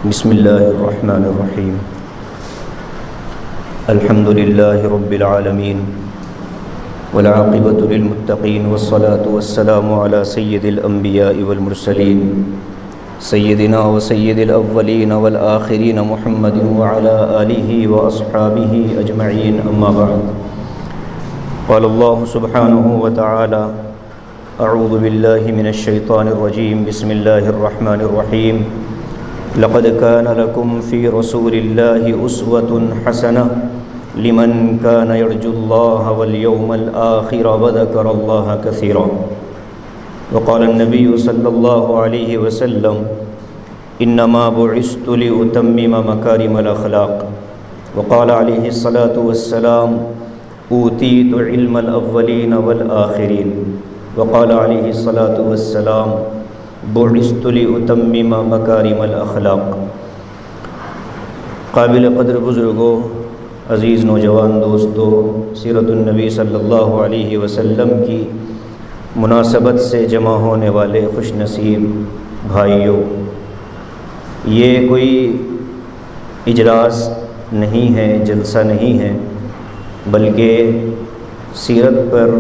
بسم اللہ الرحمن الرحیم الحمد للہ رب العالمین والعاقبۃ للمتقین والصلاة والسلام علی سید الانبیاء والمرسلین سیدنا و سید الاولین والآخرین محمد وعلی آلہ واصحابہ اجمعین اما بعد قال اللہ سبحانہ وتعالی اعوذ باللہ من الشیطان الرجیم بسم اللہ الرحمن الرحیم لقد كان لكم في رسول الله أسوة حسنة لمن كان يرجو الله واليوم الآخر وذكر الله كثيرا وقال النبي صلى الله عليه وسلم إنما بعثت لأتمم مكارم الأخلاق وقال عليه الصلاة والسلام أوتيت علم الأولين والآخرين وقال عليه الصلاة والسلام بعثت لأتمم مکارم الاخلاق۔ قابل قدر بزرگوں، عزیز نوجوان دوستوں، سیرت النبی صلی اللہ علیہ وسلم کی مناسبت سے جمع ہونے والے خوش نصیب بھائیوں، یہ کوئی اجلاس نہیں ہے، جلسہ نہیں ہے، بلکہ سیرت پر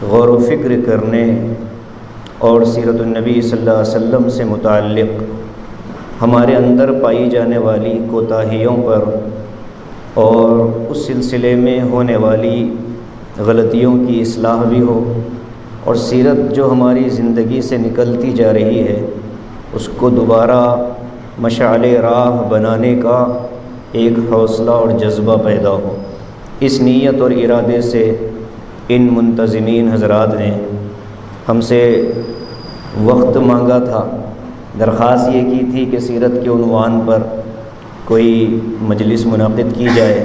غور و فکر کرنے اور سیرت النبی صلی اللہ علیہ وسلم سے متعلق ہمارے اندر پائی جانے والی کوتاہیوں پر اور اس سلسلے میں ہونے والی غلطیوں کی اصلاح بھی ہو، اور سیرت جو ہماری زندگی سے نکلتی جا رہی ہے اس کو دوبارہ مشعل راہ بنانے کا ایک حوصلہ اور جذبہ پیدا ہو۔ اس نیت اور ارادے سے ان منتظمین حضرات نے ہم سے وقت مانگا تھا، درخواست یہ کی تھی کہ سیرت کے عنوان پر کوئی مجلس منعقد کی جائے۔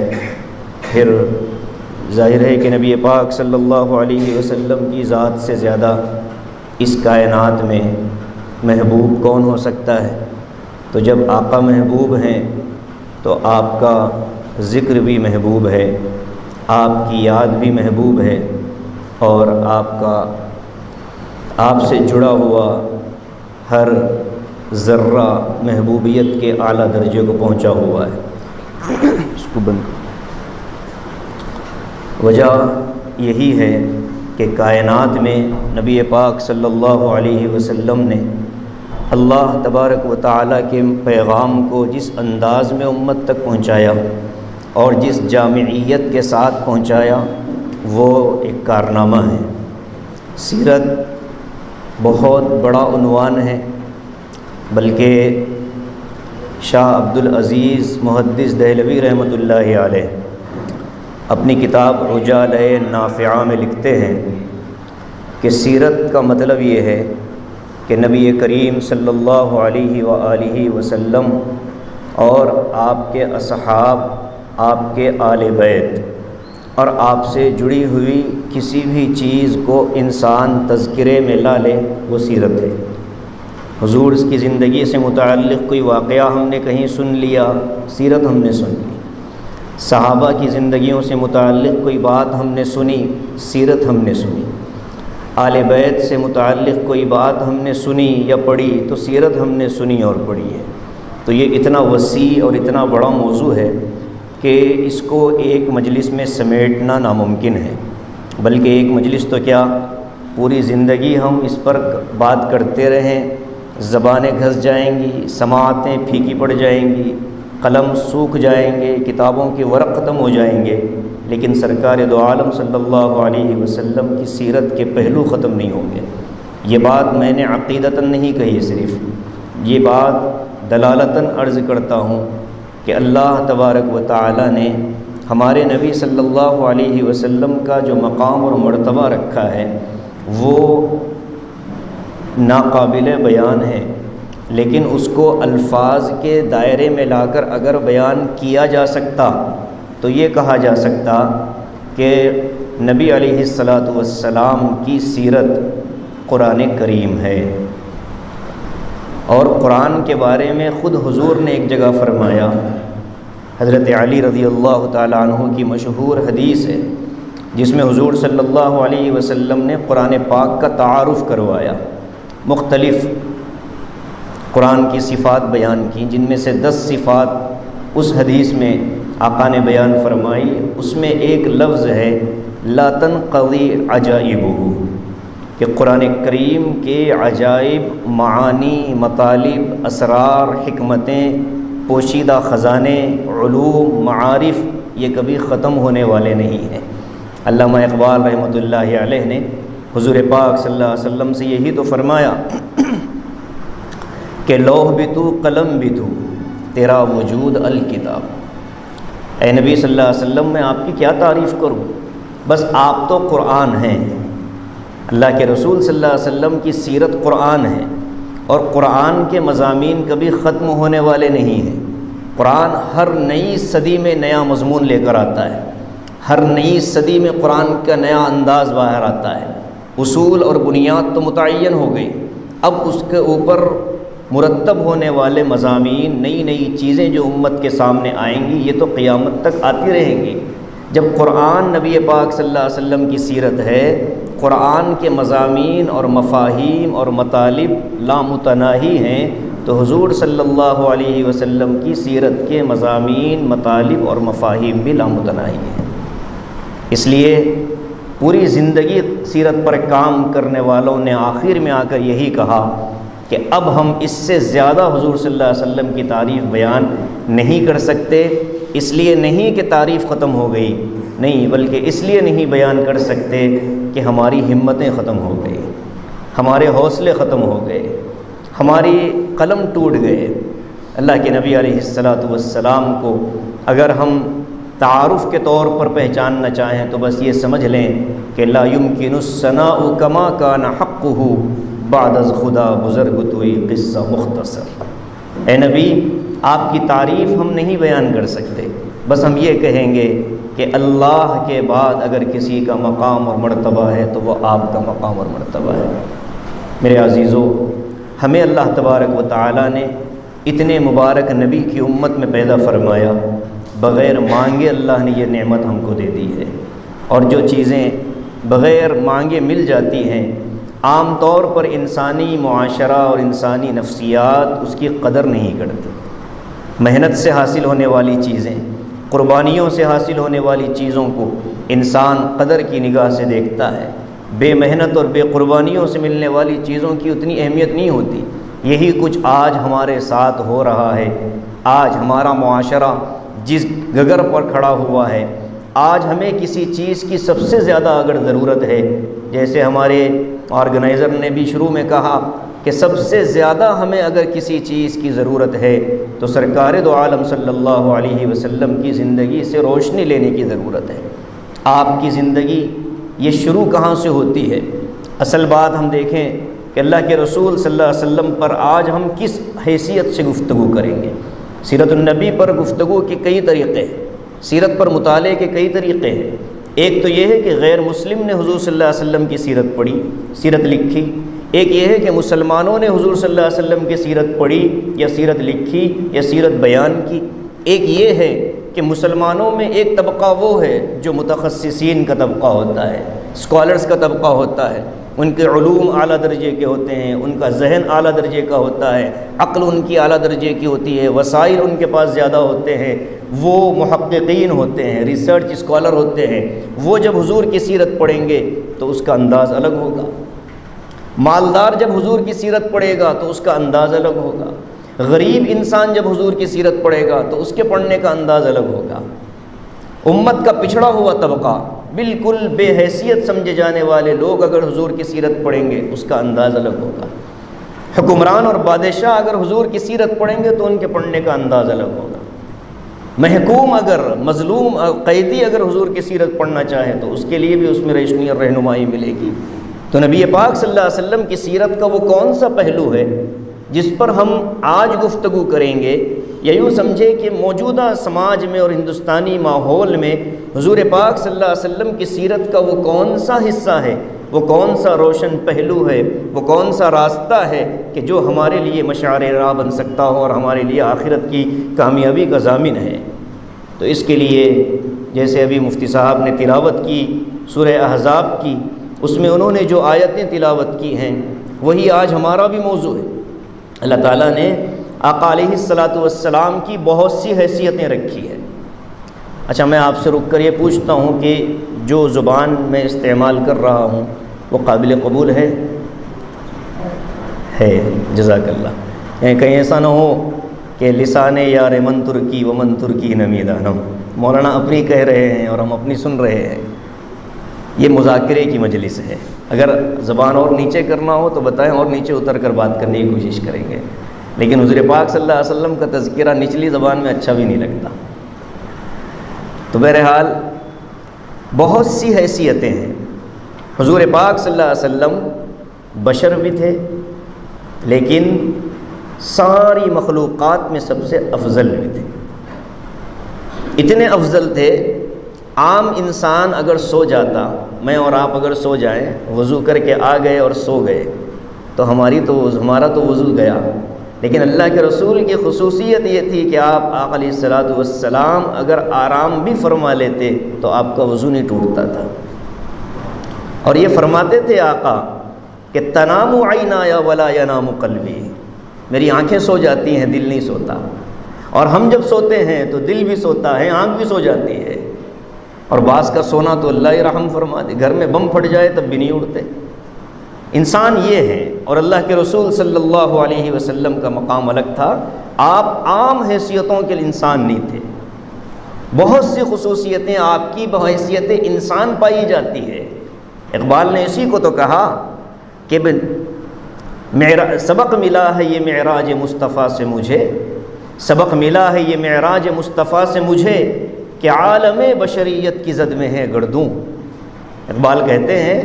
پھر ظاہر ہے کہ نبی پاک صلی اللہ علیہ وسلم کی ذات سے زیادہ اس کائنات میں محبوب کون ہو سکتا ہے، تو جب آقا محبوب ہیں تو آپ کا ذکر بھی محبوب ہے، آپ کی یاد بھی محبوب ہے، اور آپ سے جڑا ہوا ہر ذرہ محبوبیت کے اعلیٰ درجے کو پہنچا ہوا ہے۔ اس کو بند وجہ یہی ہے کہ کائنات میں نبی پاک صلی اللہ علیہ وسلم نے اللہ تبارک و تعالیٰ کے پیغام کو جس انداز میں امت تک پہنچایا اور جس جامعیت کے ساتھ پہنچایا وہ ایک کارنامہ ہے۔ سیرت بہت بڑا عنوان ہے، بلکہ شاہ عبدالعزیز محدث دہلوی رحمۃ اللہ علیہ اپنی کتاب عجالہ نافعہ میں لکھتے ہیں کہ سیرت کا مطلب یہ ہے کہ نبی کریم صلی اللہ علیہ وآلہ وسلم اور آپ کے اصحاب، آپ کے آل بیت اور آپ سے جڑی ہوئی کسی بھی چیز کو انسان تذکرے میں لا لے وہ سیرت ہے۔ حضور اس کی زندگی سے متعلق کوئی واقعہ ہم نے کہیں سن لیا، سیرت ہم نے سن لی۔ صحابہ کی زندگیوں سے متعلق کوئی بات ہم نے سنی، سیرت ہم نے سنی۔ آل بیت سے متعلق کوئی بات ہم نے سنی یا پڑھی تو سیرت ہم نے سنی اور پڑھی ہے۔ تو یہ اتنا وسیع اور اتنا بڑا موضوع ہے کہ اس کو ایک مجلس میں سمیٹنا ناممکن ہے، بلکہ ایک مجلس تو کیا پوری زندگی ہم اس پر بات کرتے رہیں، زبانیں گھس جائیں گی، سماعتیں پھیکی پڑ جائیں گی، قلم سوکھ جائیں گے، کتابوں کے ورق ختم ہو جائیں گے، لیکن سرکار دو عالم صلی اللہ علیہ وسلم کی سیرت کے پہلو ختم نہیں ہوں گے۔ یہ بات میں نے عقیدتاً نہیں کہی، صرف یہ بات دلالتاً عرض کرتا ہوں کہ اللہ تبارک و تعالی نے ہمارے نبی صلی اللہ علیہ وسلم کا جو مقام اور مرتبہ رکھا ہے وہ ناقابل بیان ہے، لیکن اس کو الفاظ کے دائرے میں لا کر اگر بیان کیا جا سکتا تو یہ کہا جا سکتا کہ نبی علیہ الصلاۃ والسلام کی سیرت قرآن کریم ہے۔ اور قرآن کے بارے میں خود حضور نے ایک جگہ فرمایا، حضرت علی رضی اللہ تعالیٰ عنہ کی مشہور حدیث ہے جس میں حضور صلی اللہ علیہ وسلم نے قرآن پاک کا تعارف کروایا، مختلف قرآن کی صفات بیان کی، جن میں سے 10 صفات اس حدیث میں آقا نے بیان فرمائی۔ اس میں ایک لفظ ہے لا تنقضی عجائبہ، کہ قرآن کریم کے عجائب، معانی، مطالب، اسرار، حکمتیں، پوشیدہ خزانے، علوم، معارف، یہ کبھی ختم ہونے والے نہیں ہیں۔ علامہ اقبال رحمۃ اللہ علیہ نے حضور پاک صلی اللہ علیہ وسلم سے یہی تو فرمایا کہ لوح بھی تو، قلم بھی تو، تیرا وجود الکتاب۔ اے نبی صلی اللہ علیہ وسلم، میں آپ کی کیا تعریف کروں، بس آپ تو قرآن ہیں۔ اللہ کے رسول صلی اللہ علیہ وسلم کی سیرت قرآن ہے، اور قرآن کے مضامین کبھی ختم ہونے والے نہیں ہیں۔ قرآن ہر نئی صدی میں نیا مضمون لے کر آتا ہے، ہر نئی صدی میں قرآن کا نیا انداز باہر آتا ہے۔ اصول اور بنیاد تو متعین ہو گئی، اب اس کے اوپر مرتب ہونے والے مضامین، نئی نئی چیزیں جو امت کے سامنے آئیں گی، یہ تو قیامت تک آتی رہیں گی۔ جب قرآن نبی پاک صلی اللہ علیہ وسلم کی سیرت ہے، قرآن کے مضامین اور مفاہیم اور مطالب لامتناہی ہیں، تو حضور صلی اللہ علیہ وسلم کی سیرت کے مضامین، مطالب اور مفاہیم بھی لامتناہی ہیں۔ اس لیے پوری زندگی سیرت پر کام کرنے والوں نے آخر میں آ کر یہی کہا کہ اب ہم اس سے زیادہ حضور صلی اللہ علیہ وسلم کی تعریف بیان نہیں کر سکتے۔ اس لیے نہیں کہ تعریف ختم ہو گئی، نہیں، بلکہ اس لیے نہیں بیان کر سکتے کہ ہماری ہمتیں ختم ہو گئی، ہمارے حوصلے ختم ہو گئے، ہماری قلم ٹوٹ گئے۔ اللہ کے نبی علیہ السلام کو اگر ہم تعارف کے طور پر پہچاننا چاہیں تو بس یہ سمجھ لیں کہ لا يمكن الثناء كما كان حقه بعد از خدا بزرگ توئی قصہ مختصر۔ اے نبی، آپ کی تعریف ہم نہیں بیان کر سکتے، بس ہم یہ کہیں گے کہ اللہ کے بعد اگر کسی کا مقام اور مرتبہ ہے تو وہ آپ کا مقام اور مرتبہ ہے۔ میرے عزیزو، ہمیں اللہ تبارک و تعالیٰ نے اتنے مبارک نبی کی امت میں پیدا فرمایا، بغیر مانگے اللہ نے یہ نعمت ہم کو دے دی ہے۔ اور جو چیزیں بغیر مانگے مل جاتی ہیں، عام طور پر انسانی معاشرہ اور انسانی نفسیات اس کی قدر نہیں کرتی۔ محنت سے حاصل ہونے والی چیزیں، قربانیوں سے حاصل ہونے والی چیزوں کو انسان قدر کی نگاہ سے دیکھتا ہے، بے محنت اور بے قربانیوں سے ملنے والی چیزوں کی اتنی اہمیت نہیں ہوتی۔ یہی کچھ آج ہمارے ساتھ ہو رہا ہے۔ آج ہمارا معاشرہ جس گگر پر کھڑا ہوا ہے، آج ہمیں کسی چیز کی سب سے زیادہ اگر ضرورت ہے، جیسے ہمارے آرگنائزر نے بھی شروع میں کہا کہ سب سے زیادہ ہمیں اگر کسی چیز کی ضرورت ہے تو سرکار دو عالم صلی اللہ علیہ وسلم کی زندگی سے روشنی لینے کی ضرورت ہے۔ آپ کی زندگی یہ شروع کہاں سے ہوتی ہے؟ اصل بات ہم دیکھیں کہ اللہ کے رسول صلی اللہ علیہ وسلم پر آج ہم کس حیثیت سے گفتگو کریں گے۔ سیرت النبی پر گفتگو کے کئی طریقے ہیں، سیرت پر مطالعے کے کئی طریقے ہیں۔ ایک تو یہ ہے کہ غیر مسلم نے حضور صلی اللہ علیہ وسلم کی سیرت پڑھی، سیرت لکھی۔ ایک یہ ہے کہ مسلمانوں نے حضور صلی اللہ علیہ وسلم کی سیرت پڑھی یا سیرت لکھی یا سیرت بیان کی۔ ایک یہ ہے کہ مسلمانوں میں ایک طبقہ وہ ہے جو متخصصین کا طبقہ ہوتا ہے، اسکالرز کا طبقہ ہوتا ہے، ان کے علوم اعلیٰ درجے کے ہوتے ہیں، ان کا ذہن اعلیٰ درجے کا ہوتا ہے، عقل ان کی اعلیٰ درجے کی ہوتی ہے، وسائل ان کے پاس زیادہ ہوتے ہیں، وہ محققین ہوتے ہیں، ریسرچ اسکالر ہوتے ہیں۔ وہ جب حضور کی سیرت پڑھیں گے تو اس کا انداز الگ ہوگا۔ مالدار جب حضور کی سیرت پڑھے گا تو اس کا انداز الگ ہوگا۔ غریب انسان جب حضور کی سیرت پڑھے گا تو اس کے پڑھنے کا انداز الگ ہوگا۔ امت کا پچھڑا ہوا طبقہ، بالکل بے حیثیت سمجھے جانے والے لوگ اگر حضور کی سیرت پڑھیں گے اس کا انداز الگ ہوگا۔ حکمران اور بادشاہ اگر حضور کی سیرت پڑھیں گے تو ان کے پڑھنے کا انداز الگ ہوگا۔ محکوم اگر، مظلوم قیدی اگر حضور کی سیرت پڑھنا چاہے تو اس کے لیے بھی اس میں روشنی اور رہنمائی ملے گی۔ تو نبی پاک صلی اللہ علیہ وسلم کی سیرت کا وہ کون سا پہلو ہے جس پر ہم آج گفتگو کریں گے، یا یوں سمجھے کہ موجودہ سماج میں اور ہندوستانی ماحول میں حضور پاک صلی اللہ علیہ وسلم کی سیرت کا وہ کون سا حصہ ہے، وہ کون سا روشن پہلو ہے، وہ کون سا راستہ ہے کہ جو ہمارے لیے مشعر راہ بن سکتا ہو اور ہمارے لیے آخرت کی کامیابی کا ضامن ہے۔ تو اس کے لیے جیسے ابھی مفتی صاحب نے تلاوت کی سورہ احزاب کی، اس میں انہوں نے جو آیتیں تلاوت کی ہیں وہی آج ہمارا بھی موضوع ہے۔ اللہ تعالیٰ نے آقا علیہ الصلاۃ والسلام کی بہت سی حیثیتیں رکھی ہیں۔ اچھا، میں آپ سے رک کر یہ پوچھتا ہوں کہ جو زبان میں استعمال کر رہا ہوں وہ قابل قبول ہے؟ جزاک اللہ۔ کہیں ایسا نہ ہو کہ لسان یار من ترکی و من ترکی نمیدانم، مولانا اپنی کہہ رہے ہیں اور ہم اپنی سن رہے ہیں۔ یہ مذاکرے کی مجلس ہے، اگر زبان اور نیچے کرنا ہو تو بتائیں، اور نیچے اتر کر بات کرنے کی کوشش کریں گے، لیکن حضور پاک صلی اللہ علیہ وسلم کا تذکرہ نچلی زبان میں اچھا بھی نہیں لگتا۔ تو بہرحال بہت سی حیثیتیں ہیں۔ حضور پاک صلی اللہ علیہ وسلم بشر بھی تھے، لیکن ساری مخلوقات میں سب سے افضل بھی تھے۔ اتنے افضل تھے، عام انسان اگر سو جاتا، میں اور آپ اگر سو جائیں، وضو کر کے آ گئے اور سو گئے تو ہمارا تو وضو گیا، لیکن اللہ کے رسول کی خصوصیت یہ تھی کہ آپ آقا علیہ الصلاۃ والسلام اگر آرام بھی فرما لیتے تو آپ کا وضو نہیں ٹوٹتا تھا۔ اور یہ فرماتے تھے آقا کہ تنام عینایا ولا ینام قلبی، میری آنکھیں سو جاتی ہیں، دل نہیں سوتا، اور ہم جب سوتے ہیں تو دل بھی سوتا ہے، آنکھ بھی سو جاتی ہے۔ اور بعض کا سونا تو اللہ ہی رحم فرما دے، گھر میں بم پھٹ جائے تب بھی نہیں اڑتے۔ انسان یہ ہے، اور اللہ کے رسول صلی اللہ علیہ وسلم کا مقام الگ تھا۔ آپ عام حیثیتوں کے انسان نہیں تھے، بہت سی خصوصیتیں آپ کی بحیثیت انسان پائی جاتی ہے۔ اقبال نے اسی کو تو کہا کہ سبق ملا ہے یہ معراج مصطفیٰ سے مجھے، سبق ملا ہے یہ معراج مصطفیٰ سے مجھے کہ عالم بشریت کی زد میں ہے گردوں۔ اقبال کہتے ہیں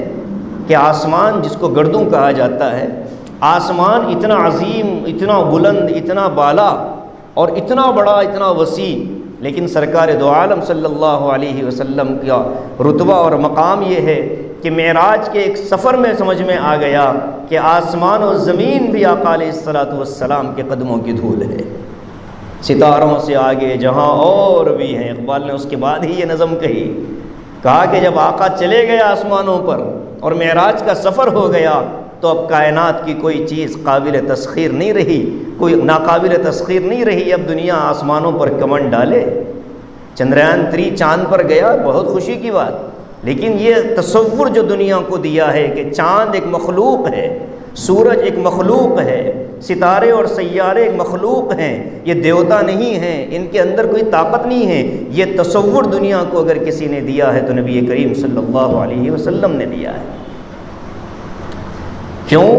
کہ آسمان جس کو گردوں کہا جاتا ہے، آسمان اتنا عظیم، اتنا بلند، اتنا بالا اور اتنا بڑا، اتنا وسیع، لیکن سرکار دو عالم صلی اللہ علیہ وسلم کا رتبہ اور مقام یہ ہے کہ معراج کے ایک سفر میں سمجھ میں آ گیا کہ آسمان و زمین بھی آقا علیہ الصلاۃ والسلام کے قدموں کی دھول ہے، ستاروں سے آگے جہاں اور بھی ہیں۔ اقبال نے اس کے بعد ہی یہ نظم کہا کہ جب آقا چلے گئے آسمانوں پر اور معراج کا سفر ہو گیا تو اب کائنات کی کوئی چیز قابل تسخیر نہیں رہی، کوئی ناقابل تسخیر نہیں رہی۔ اب دنیا آسمانوں پر کمن ڈالے، چندریان 3 چاند پر گیا، بہت خوشی کی بات، لیکن یہ تصور جو دنیا کو دیا ہے کہ چاند ایک مخلوق ہے، سورج ایک مخلوق ہے، ستارے اور سیارے ایک مخلوق ہیں، یہ دیوتا نہیں ہیں، ان کے اندر کوئی طاقت نہیں ہے، یہ تصور دنیا کو اگر کسی نے دیا ہے تو نبی کریم صلی اللہ علیہ وسلم نے دیا ہے۔ کیوں؟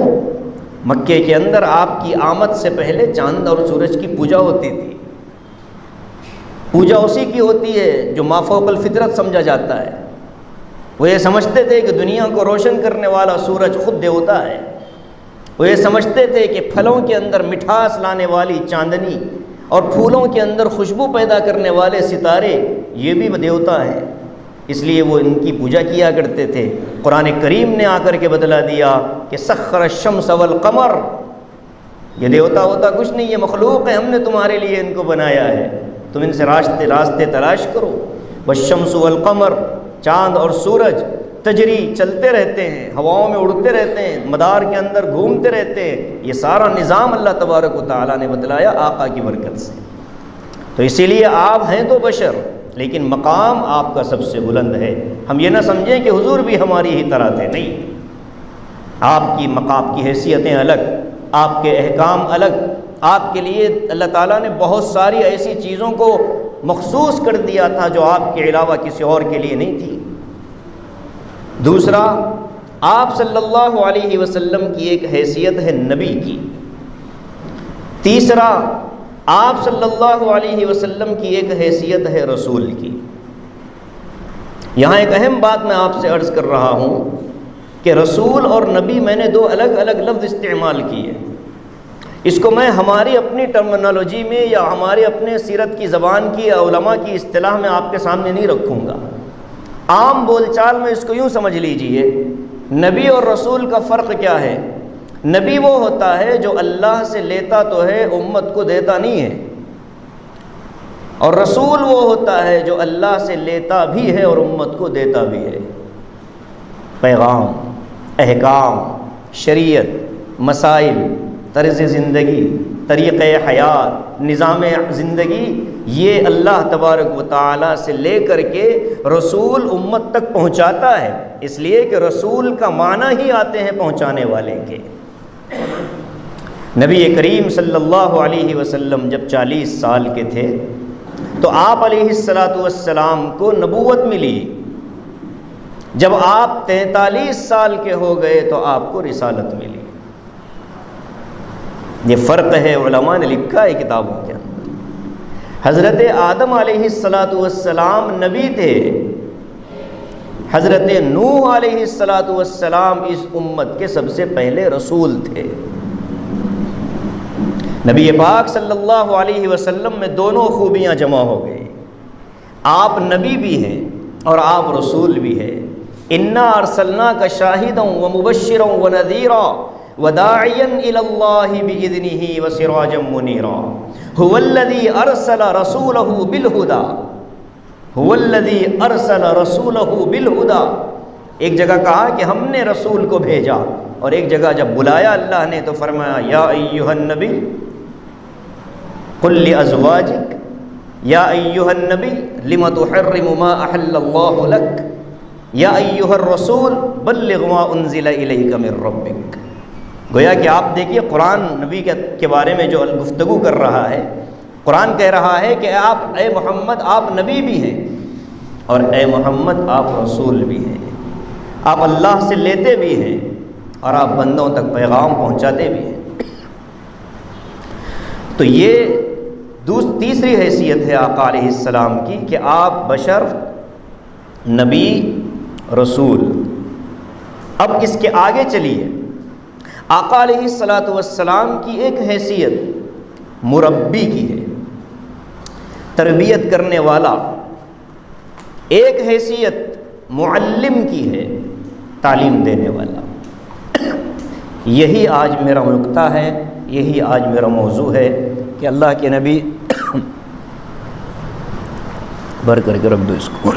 مکے کے اندر آپ کی آمد سے پہلے چاند اور سورج کی پوجا ہوتی تھی۔ پوجا اسی کی ہوتی ہے جو ما فوق الفطرت سمجھا جاتا ہے۔ وہ یہ سمجھتے تھے کہ دنیا کو روشن کرنے والا سورج خود دیوتا ہے، وہ یہ سمجھتے تھے کہ پھلوں کے اندر مٹھاس لانے والی چاندنی اور پھولوں کے اندر خوشبو پیدا کرنے والے ستارے یہ بھی دیوتا ہیں، اس لیے وہ ان کی پوجا کیا کرتے تھے۔ قرآن کریم نے آ کر کے بتلا دیا کہ سخر الشمس والقمر، یہ دیوتا ہوتا کچھ نہیں، یہ مخلوق ہے، ہم نے تمہارے لیے ان کو بنایا ہے، تم ان سے راستے تلاش کرو۔ والشمس والقمر، چاند اور سورج تجری چلتے رہتے ہیں، ہواؤں میں اڑتے رہتے ہیں، مدار کے اندر گھومتے رہتے ہیں، یہ سارا نظام اللہ تبارک و تعالیٰ نے بتلایا آقا کی برکت سے۔ تو اسی لیے آپ ہیں تو بشر، لیکن مقام آپ کا سب سے بلند ہے۔ ہم یہ نہ سمجھیں کہ حضور بھی ہماری ہی طرح تھے، نہیں، آپ کی مقام کی حیثیتیں الگ، آپ کے احکام الگ، آپ کے لیے اللہ تعالیٰ نے بہت ساری ایسی چیزوں کو مخصوص کر دیا تھا جو آپ کے علاوہ کسی اور کے لیے نہیں تھی۔ دوسرا، آپ صلی اللہ علیہ وسلم کی ایک حیثیت ہے نبی کی۔ تیسرا، آپ صلی اللہ علیہ وسلم کی ایک حیثیت ہے رسول کی۔ یہاں ایک اہم بات میں آپ سے عرض کر رہا ہوں کہ رسول اور نبی میں نے 2 الگ الگ لفظ استعمال کیے، اس کو میں ہماری اپنی ٹرمنالوجی میں یا ہمارے اپنے سیرت کی زبان کی یا علماء کی اصطلاح میں آپ کے سامنے نہیں رکھوں گا۔ عام بول چال میں اس کو یوں سمجھ لیجئے، نبی اور رسول کا فرق کیا ہے؟ نبی وہ ہوتا ہے جو اللہ سے لیتا تو ہے، امت کو دیتا نہیں ہے، اور رسول وہ ہوتا ہے جو اللہ سے لیتا بھی ہے اور امت کو دیتا بھی ہے۔ پیغام، احکام، شریعت، مسائل، طرز زندگی، طریقۂ حیات، نظام زندگی، یہ اللہ تبارک و تعالیٰ سے لے کر کے رسول امت تک پہنچاتا ہے، اس لیے کہ رسول کا معنی ہی آتے ہیں پہنچانے والے کے۔ نبی کریم صلی اللہ علیہ وسلم جب 40 سال کے تھے تو آپ علیہ السلام کو نبوت ملی، جب آپ 43 سال کے ہو گئے تو آپ کو رسالت ملی۔ یہ فرق ہے، علماء نے لکھا ہے کتابوں کے اندر۔ حضرت آدم علیہ السلام نبی تھے، حضرت نوح علیہ السلام اس امت کے سب سے پہلے رسول تھے۔ نبی پاک صلی اللہ علیہ وسلم میں دونوں خوبیاں جمع ہو گئی، آپ نبی بھی ہیں اور آپ رسول بھی ہیں۔ انا ارسلناک شاہدا ومبشرا ونذیرا وداعیا الی اللہ باذنہ وسراجا منیرا هو الذی ارسل رسولہ بالہدی، هو الذی ارسل رسولہ بالہدی۔ ایک جگہ کہا کہ ہم نے رسول کو بھیجا، اور ایک جگہ جب بلایا اللہ نے تو فرمایا یا ایھا النبی قل لازواجک یا ایھا النبی لم تحرم ما احل اللہ لک یا ایھا الرسول بلغ ما انزل الیک من ربک۔ گویا کہ آپ دیکھیے قرآن نبی کے بارے میں جو گفتگو کر رہا ہے، قرآن کہہ رہا ہے کہ آپ اے محمد آپ نبی بھی ہیں، اور اے محمد آپ رسول بھی ہیں، آپ اللہ سے لیتے بھی ہیں اور آپ بندوں تک پیغام پہنچاتے بھی ہیں۔ تو یہ تیسری حیثیت ہے آقا علیہ السلام کی کہ آپ بشر، نبی، رسول۔ اب اس کے آگے چلیے، آقا علیہ السلام کی ایک حیثیت مربی کی ہے، تربیت کرنے والا، ایک حیثیت معلم کی ہے، تعلیم دینے والا۔ یہی آج میرا نکتہ ہے، یہی آج میرا موضوع ہے کہ اللہ کے نبی بھر کر کے رکھ دو اس کو،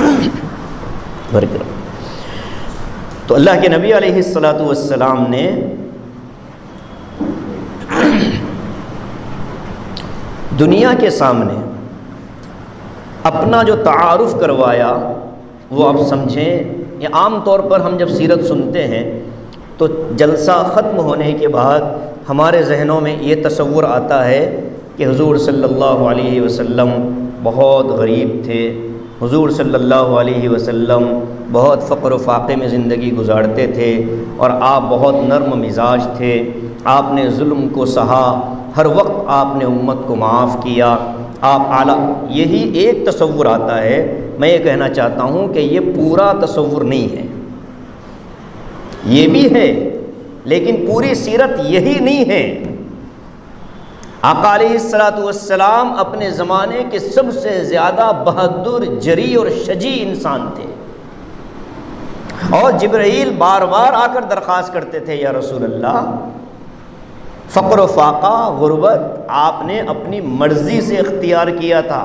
بھر کے رکھ۔ تو اللہ کے نبی علیہ السلام نے دنیا کے سامنے اپنا جو تعارف کروایا وہ آپ سمجھیں، یہ عام طور پر ہم جب سیرت سنتے ہیں تو جلسہ ختم ہونے کے بعد ہمارے ذہنوں میں یہ تصور آتا ہے کہ حضور صلی اللہ علیہ وسلم بہت غریب تھے، حضور صلی اللہ علیہ وسلم بہت فقر و فاقے میں زندگی گزارتے تھے، اور آپ بہت نرم مزاج تھے، آپ نے ظلم کو سہا، ہر وقت آپ نے امت کو معاف کیا، آپ اعلیٰ، یہی ایک تصور آتا ہے۔ میں یہ کہنا چاہتا ہوں کہ یہ پورا تصور نہیں ہے، یہ بھی ہے لیکن پوری سیرت یہی نہیں ہے۔ آقا علیہ السلام اپنے زمانے کے سب سے زیادہ بہادر، جری اور شجاع انسان تھے، اور جبرائیل بار بار آ کر درخواست کرتے تھے یا رسول اللہ، فقر و فاقہ، غربت آپ نے اپنی مرضی سے اختیار کیا تھا۔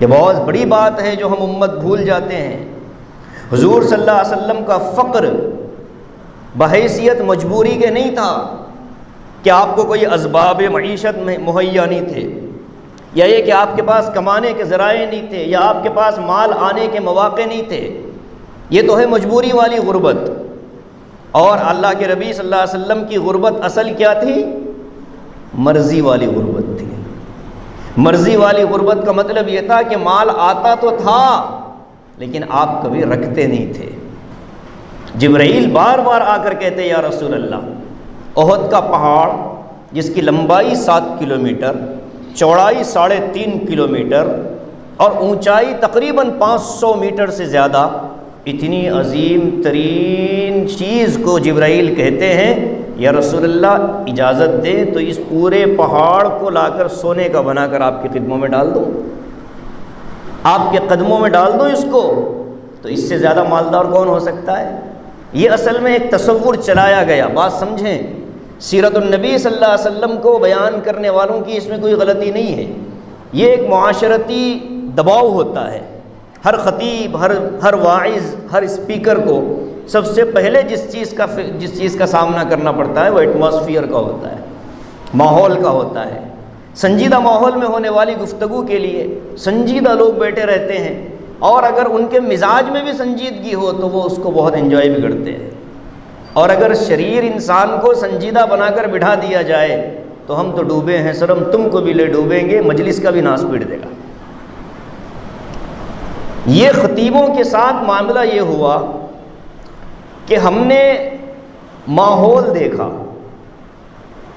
یہ بہت بڑی بات ہے جو ہم امت بھول جاتے ہیں۔ حضور صلی اللہ علیہ وسلم کا فقر بحیثیت مجبوری کے نہیں تھا کہ آپ کو کوئی اسباب معیشت میں مہیا نہیں تھے، یا یہ کہ آپ کے پاس کمانے کے ذرائع نہیں تھے، یا آپ کے پاس مال آنے کے مواقع نہیں تھے۔ یہ تو ہے مجبوری والی غربت۔ اور اللہ کے نبی صلی اللہ علیہ وسلم کی غربت اصل کیا تھی؟ مرضی والی غربت تھی۔ مرضی والی غربت کا مطلب یہ تھا کہ مال آتا تو تھا لیکن آپ کبھی رکھتے نہیں تھے۔ جبرائیل بار بار آ کر کہتے یا رسول اللہ، احد کا پہاڑ جس کی لمبائی 7 کلومیٹر، چوڑائی 3.5 کلومیٹر اور اونچائی تقریباً 500 میٹر سے زیادہ، اتنی عظیم ترین چیز کو جبرائیل کہتے ہیں یا رسول اللہ اجازت دیں تو اس پورے پہاڑ کو لا کر سونے کا بنا کر آپ کے قدموں میں ڈال دوں، آپ کے قدموں میں ڈال دوں اس کو۔ تو اس سے زیادہ مالدار کون ہو سکتا ہے؟ یہ اصل میں ایک تصور چلایا گیا۔ بات سمجھیں، سیرت النبی صلی اللہ علیہ وسلم کو بیان کرنے والوں کی اس میں کوئی غلطی نہیں ہے، یہ ایک معاشرتی دباؤ ہوتا ہے، ہر خطیب، ہر واعظ، ہر اسپیکر کو سب سے پہلے جس چیز کا سامنا کرنا پڑتا ہے وہ ایٹماسفیئر کا ہوتا ہے، ماحول کا ہوتا ہے۔ سنجیدہ ماحول میں ہونے والی گفتگو کے لیے سنجیدہ لوگ بیٹھے رہتے ہیں، اور اگر ان کے مزاج میں بھی سنجیدگی ہو تو وہ اس کو بہت انجوائے بھی کرتے ہیں، اور اگر شریر انسان کو سنجیدہ بنا کر بٹھا دیا جائے تو ہم تو ڈوبے ہیں سر، ہم تم کو بھی لے ڈوبیں گے، مجلس کا بھی ناس پیٹ دے گا۔ یہ خطیبوں کے ساتھ معاملہ یہ ہوا کہ ہم نے ماحول دیکھا۔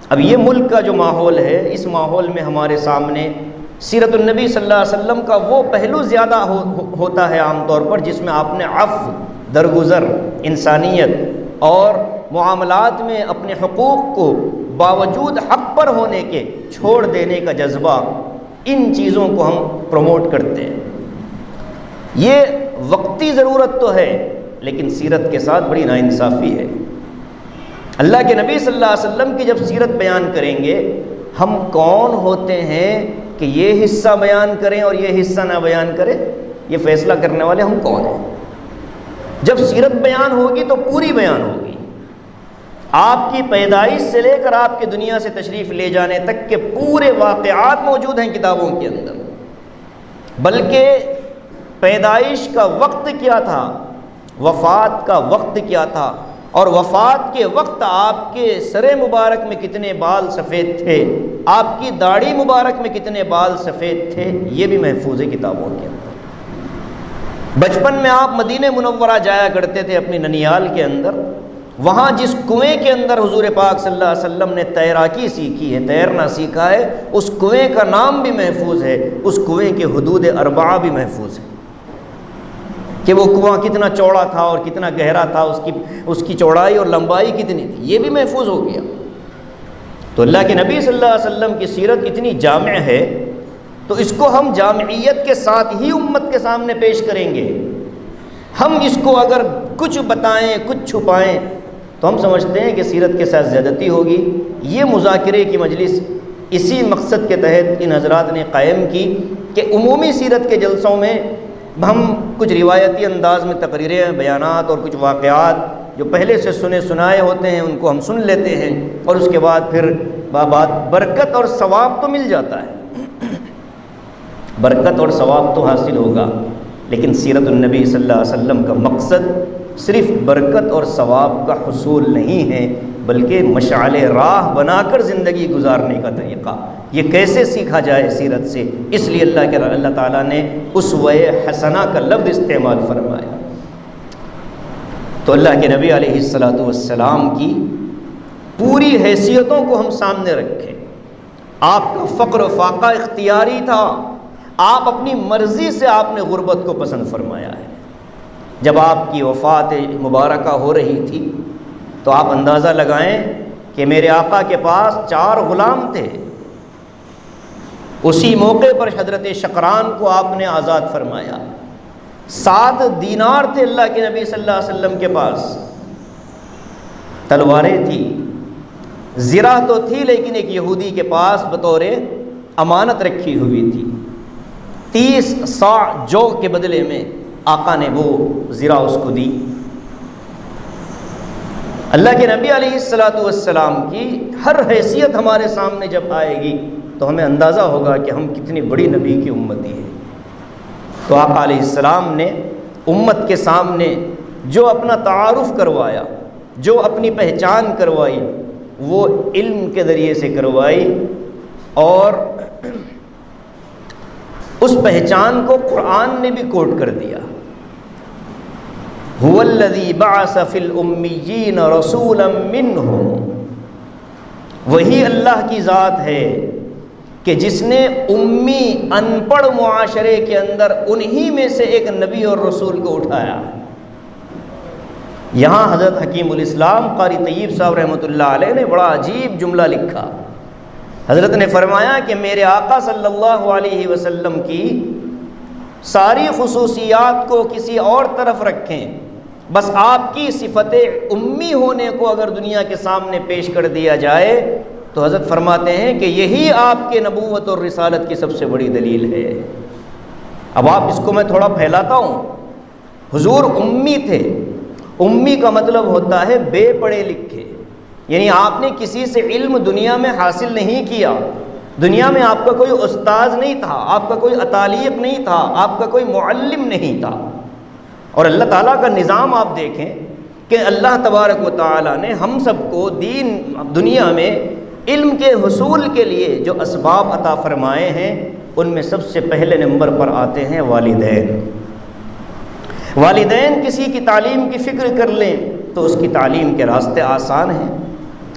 اب یہ ملک کا جو ماحول ہے، اس ماحول میں ہمارے سامنے سیرت النبی صلی اللہ علیہ وسلم کا وہ پہلو زیادہ ہوتا ہے عام طور پر، جس میں آپ نے عفو، درگزر، انسانیت اور معاملات میں اپنے حقوق کو باوجود حق پر ہونے کے چھوڑ دینے کا جذبہ، ان چیزوں کو ہم پروموٹ کرتے ہیں۔ یہ وقتی ضرورت تو ہے، لیکن سیرت کے ساتھ بڑی ناانصافی ہے۔ اللہ کے نبی صلی اللہ علیہ وسلم کی جب سیرت بیان کریں گے، ہم کون ہوتے ہیں کہ یہ حصہ بیان کریں اور یہ حصہ نہ بیان کریں؟ یہ فیصلہ کرنے والے ہم کون ہیں؟ جب سیرت بیان ہوگی تو پوری بیان ہوگی، آپ کی پیدائش سے لے کر آپ کی دنیا سے تشریف لے جانے تک کے پورے واقعات موجود ہیں کتابوں کے اندر۔ بلکہ پیدائش کا وقت کیا تھا، وفات کا وقت کیا تھا، اور وفات کے وقت آپ کے سر مبارک میں کتنے بال سفید تھے، آپ کی داڑھی مبارک میں کتنے بال سفید تھے، یہ بھی محفوظ ہے کتابوں کے اندر۔ بچپن میں آپ مدینہ منورہ جایا کرتے تھے اپنی ننیال کے اندر، وہاں جس کنویں کے اندر حضور پاک صلی اللہ علیہ وسلم نے تیراکی سیکھی ہے، تیرنا سیکھا ہے، اس کنویں کا نام بھی محفوظ ہے، اس کنویں کے حدود اربعہ بھی محفوظ ہے کہ وہ کنواں کتنا چوڑا تھا اور کتنا گہرا تھا، اس کی چوڑائی اور لمبائی کتنی تھی، یہ بھی محفوظ ہو گیا۔ تو اللہ کے نبی صلی اللہ علیہ وسلم کی سیرت اتنی جامع ہے، تو اس کو ہم جامعیت کے ساتھ ہی امت کے سامنے پیش کریں گے۔ ہم اس کو اگر کچھ بتائیں، کچھ چھپائیں، تو ہم سمجھتے ہیں کہ سیرت کے ساتھ زیادتی ہوگی۔ یہ مذاکرے کی مجلس اسی مقصد کے تحت ان حضرات نے قائم کی کہ عمومی سیرت کے جلسوں میں ہم کچھ روایتی انداز میں تقریریں، بیانات اور کچھ واقعات جو پہلے سے سنے سنائے ہوتے ہیں ان کو ہم سن لیتے ہیں، اور اس کے بعد پھر بات برکت اور ثواب تو مل جاتا ہے، برکت اور ثواب تو حاصل ہوگا، لیکن سیرت النبی صلی اللہ علیہ وسلم کا مقصد صرف برکت اور ثواب کا حصول نہیں ہے، بلکہ مشعل راہ بنا کر زندگی گزارنے کا طریقہ۔ یہ کیسے سیکھا جائے سیرت سے؟ اس لیے اللہ تعالیٰ نے اسوہ حسنہ کا لفظ استعمال فرمایا۔ تو اللہ کے نبی علیہ الصلاۃ والسلام کی پوری حیثیتوں کو ہم سامنے رکھیں۔ آپ کا فقر و فاقہ اختیاری تھا، آپ اپنی مرضی سے آپ نے غربت کو پسند فرمایا ہے۔ جب آپ کی وفات مبارکہ ہو رہی تھی تو آپ اندازہ لگائیں کہ میرے آقا کے پاس 4 غلام تھے، اسی موقع پر حضرت شقران کو آپ نے آزاد فرمایا۔ 7 دینار تھے اللہ کے نبی صلی اللہ علیہ وسلم کے پاس، تلواریں تھیں، زرہ تو تھی لیکن ایک یہودی کے پاس بطور امانت رکھی ہوئی تھی۔ 30 صاع جو کے بدلے میں آقا نے وہ زرہ اس کو دی۔ اللہ کے نبی علیہ الصلاۃ والسلام کی ہر حیثیت ہمارے سامنے جب آئے گی تو ہمیں اندازہ ہوگا کہ ہم کتنی بڑی نبی کی امتی ہیں۔ تو آقا علیہ السلام نے امت کے سامنے جو اپنا تعارف کروایا، جو اپنی پہچان کروائی، وہ علم کے ذریعے سے کروائی، اور اس پہچان کو قرآن نے بھی کوٹ کر دیا۔ هو الذی بعث فی الامیین رسولا منہم، وہی اللہ کی ذات ہے کہ جس نے امی ان پڑھ معاشرے کے اندر انہی میں سے ایک نبی اور رسول کو اٹھایا۔ یہاں حضرت حکیم الاسلام قاری طیب صاحب رحمۃ اللہ علیہ نے بڑا عجیب جملہ لکھا۔ حضرت نے فرمایا کہ میرے آقا صلی اللہ علیہ وسلم کی ساری خصوصیات کو کسی اور طرف رکھیں، بس آپ کی صفت امی ہونے کو اگر دنیا کے سامنے پیش کر دیا جائے تو حضرت فرماتے ہیں کہ یہی آپ کے نبوت اور رسالت کی سب سے بڑی دلیل ہے۔ اب آپ اس کو میں تھوڑا پھیلاتا ہوں. حضور امی تھے. امی کا مطلب ہوتا ہے بے پڑھے لکھے، یعنی آپ نے کسی سے علم دنیا میں حاصل نہیں کیا، دنیا میں آپ کا کوئی استاذ نہیں تھا، آپ کا کوئی اتالیق نہیں تھا، آپ کا کوئی معلم نہیں تھا. اور اللہ تعالیٰ کا نظام آپ دیکھیں کہ اللہ تبارک و تعالیٰ نے ہم سب کو دنیا میں علم کے حصول کے لیے جو اسباب عطا فرمائے ہیں، ان میں سب سے پہلے نمبر پر آتے ہیں والدین. والدین کسی کی تعلیم کی فکر کر لیں تو اس کی تعلیم کے راستے آسان ہیں،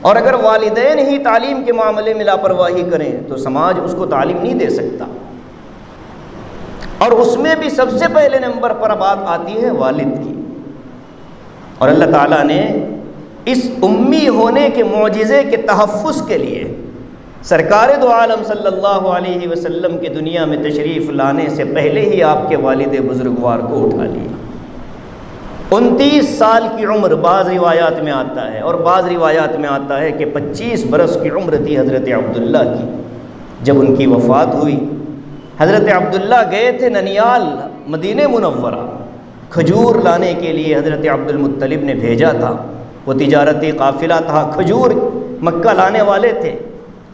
اور اگر والدین ہی تعلیم کے معاملے میں لاپرواہی کریں تو سماج اس کو تعلیم نہیں دے سکتا. اور اس میں بھی سب سے پہلے نمبر پر بات آتی ہے والد کی. اور اللہ تعالیٰ نے اس امی ہونے کے معجزے کے تحفظ کے لیے سرکار دو عالم صلی اللہ علیہ وسلم کی دنیا میں تشریف لانے سے پہلے ہی آپ کے والد بزرگوار کو اٹھا لیا. 29 سال کی عمر بعض روایات میں آتا ہے، اور بعض روایات میں آتا ہے کہ 25 برس کی عمر تھی حضرت عبداللہ کی جب ان کی وفات ہوئی. حضرت عبداللہ گئے تھے ننیال مدینہ منورہ، کھجور لانے کے لیے حضرت عبد المطلب نے بھیجا تھا. وہ تجارتی قافلہ تھا، کھجور مکہ لانے والے تھے.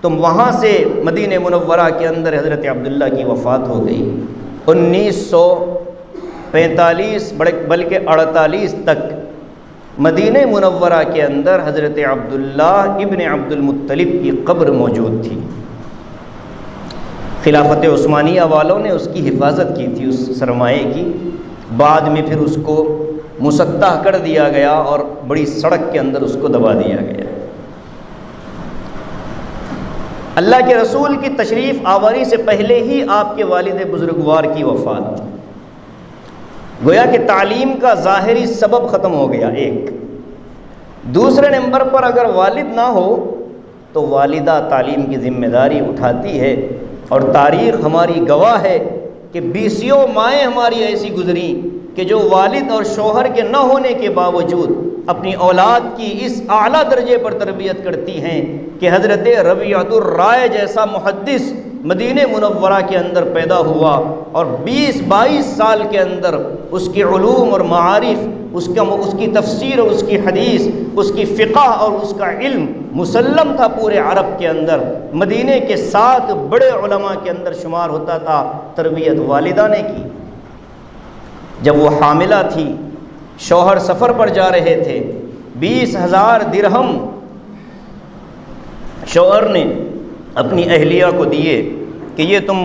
تو وہاں سے مدینہ منورہ کے اندر حضرت عبداللہ کی وفات ہو گئی. 1945 بلکہ 48 تک مدینہ منورہ کے اندر حضرت عبداللہ ابن عبد المطلب کی قبر موجود تھی. خلافت عثمانیہ والوں نے اس کی حفاظت کی تھی، اس سرمایے کی. بعد میں پھر اس کو مسطح کر دیا گیا اور بڑی سڑک کے اندر اس کو دبا دیا گیا. اللہ کے رسول کی تشریف آوری سے پہلے ہی آپ کے والد بزرگوار کی وفات. گویا کہ تعلیم کا ظاہری سبب ختم ہو گیا ایک. دوسرے نمبر پر اگر والد نہ ہو تو والدہ تعلیم کی ذمہ داری اٹھاتی ہے، اور تاریخ ہماری گواہ ہے کہ 20 مائیں ہماری ایسی گزریں کہ جو والد اور شوہر کے نہ ہونے کے باوجود اپنی اولاد کی اس اعلیٰ درجے پر تربیت کرتی ہیں کہ حضرت ربیعۃ الرائے جیسا محدث مدینہ منورہ کے اندر پیدا ہوا، اور 20-22 سال کے اندر اس کے علوم اور معارف، اس کی تفسیر اور اس کی حدیث، اس کی فقہ اور اس کا علم مسلم تھا پورے عرب کے اندر. مدینہ کے 7 بڑے علماء کے اندر شمار ہوتا تھا. تربیت والدہ نے کی. جب وہ حاملہ تھی، شوہر سفر پر جا رہے تھے، 20,000 درہم شوہر نے اپنی اہلیہ کو دیے کہ یہ تم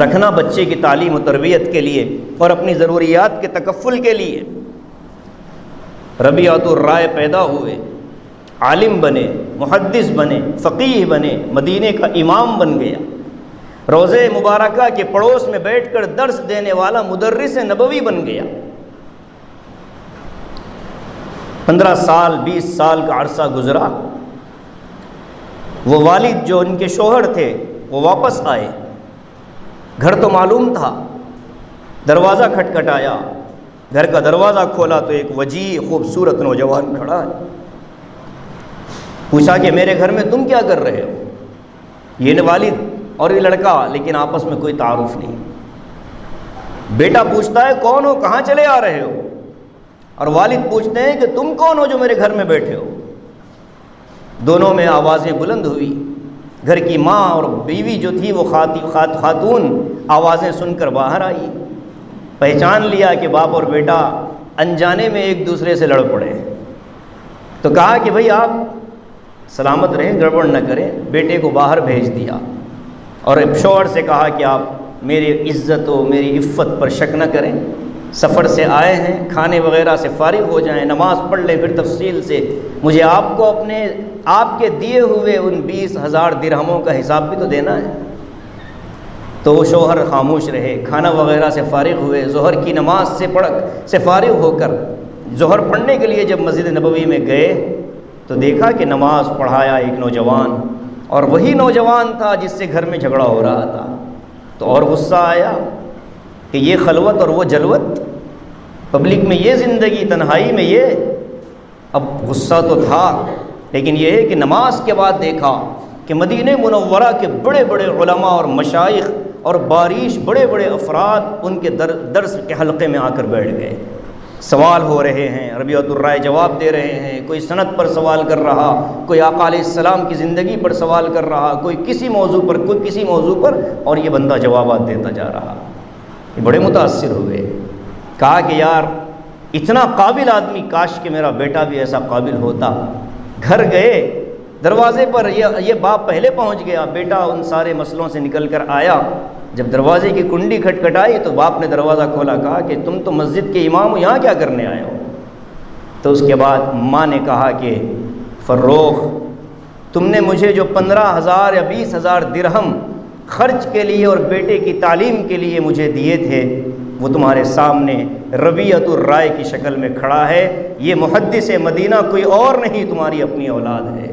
رکھنا بچے کی تعلیم و تربیت کے لیے اور اپنی ضروریات کے تکفل کے لیے. ربیعۃ الرائے پیدا ہوئے، عالم بنے، محدث بنے، فقیہ بنے، مدینے کا امام بن گیا. روضہ مبارکہ کے پڑوس میں بیٹھ کر درس دینے والا مدرس نبوی بن گیا. 15 سال 20 سال کا عرصہ گزرا. وہ والد جو ان کے شوہر تھے وہ واپس آئے. گھر تو معلوم تھا. دروازہ کھٹکھٹایا، گھر کا دروازہ کھولا تو ایک وجیح خوبصورت نوجوان کھڑا ہے. پوچھا کہ میرے گھر میں تم کیا کر رہے ہو؟ یہ والد اور یہ لڑکا، لیکن آپس میں کوئی تعارف نہیں. بیٹا پوچھتا ہے کون ہو، کہاں چلے آ رہے ہو؟ اور والد پوچھتے ہیں کہ تم کون ہو جو میرے گھر میں بیٹھے ہو؟ دونوں میں آوازیں بلند ہوئی. گھر کی ماں اور بیوی جو تھی وہ خاتون آوازیں سن کر باہر آئی. پہچان لیا کہ باپ اور بیٹا انجانے میں ایک دوسرے سے لڑ پڑے. تو کہا کہ بھئی آپ سلامت رہیں، گڑبڑ نہ کریں. بیٹے کو باہر بھیج دیا اور شوہر سے کہا کہ آپ میری عزت و میری عفت پر شک نہ کریں. سفر سے آئے ہیں، کھانے وغیرہ سے فارغ ہو جائیں، نماز پڑھ لیں، پھر تفصیل سے مجھے آپ کو آپ کے دیے ہوئے ان 20,000 درہموں کا حساب بھی تو دینا ہے. تو وہ شوہر خاموش رہے. کھانا وغیرہ سے فارغ ہوئے، ظہر کی نماز سے فارغ ہو کر ظہر پڑھنے کے لیے جب مسجد نبوی میں گئے تو دیکھا کہ نماز پڑھایا ایک نوجوان، اور وہی نوجوان تھا جس سے گھر میں جھگڑا ہو رہا تھا. تو اور غصہ آیا کہ یہ خلوت اور وہ جلوت، پبلک میں یہ زندگی، تنہائی میں یہ. اب غصہ تو تھا، لیکن یہ ہے کہ نماز کے بعد دیکھا کہ مدینہ منورہ کے بڑے بڑے علماء اور مشائخ اور بارش بڑے بڑے افراد ان کے درس کے حلقے میں آ کر بیٹھ گئے، سوال ہو رہے ہیں، ربیعۃ الرائے جواب دے رہے ہیں، کوئی سند پر سوال کر رہا، کوئی آقا علیہ السلام کی زندگی پر سوال کر رہا، کوئی کسی موضوع پر، کوئی کسی موضوع پر، اور یہ بندہ جوابات دیتا جا رہا۔ یہ بڑے متاثر ہوئے، کہا کہ یار اتنا قابل آدمی، کاش کہ میرا بیٹا بھی ایسا قابل ہوتا۔ گھر گئے، دروازے پر یہ باپ پہلے پہنچ گیا، بیٹا ان سارے مسئلوں سے نکل کر آیا۔ جب دروازے کی کنڈی کھٹکھٹائی تو باپ نے دروازہ کھولا، کہا کہ تم تو مسجد کے امام ہو، یہاں کیا کرنے آئے ہو؟ تو اس کے بعد ماں نے کہا کہ فروخ، تم نے مجھے جو 15,000 یا 20,000 درہم خرچ کے لیے اور بیٹے کی تعلیم کے لیے مجھے دیے تھے، وہ تمہارے سامنے ربیعۃ الرائے کی شکل میں کھڑا ہے۔ یہ محدث مدینہ کوئی اور نہیں، تمہاری اپنی اولاد ہے۔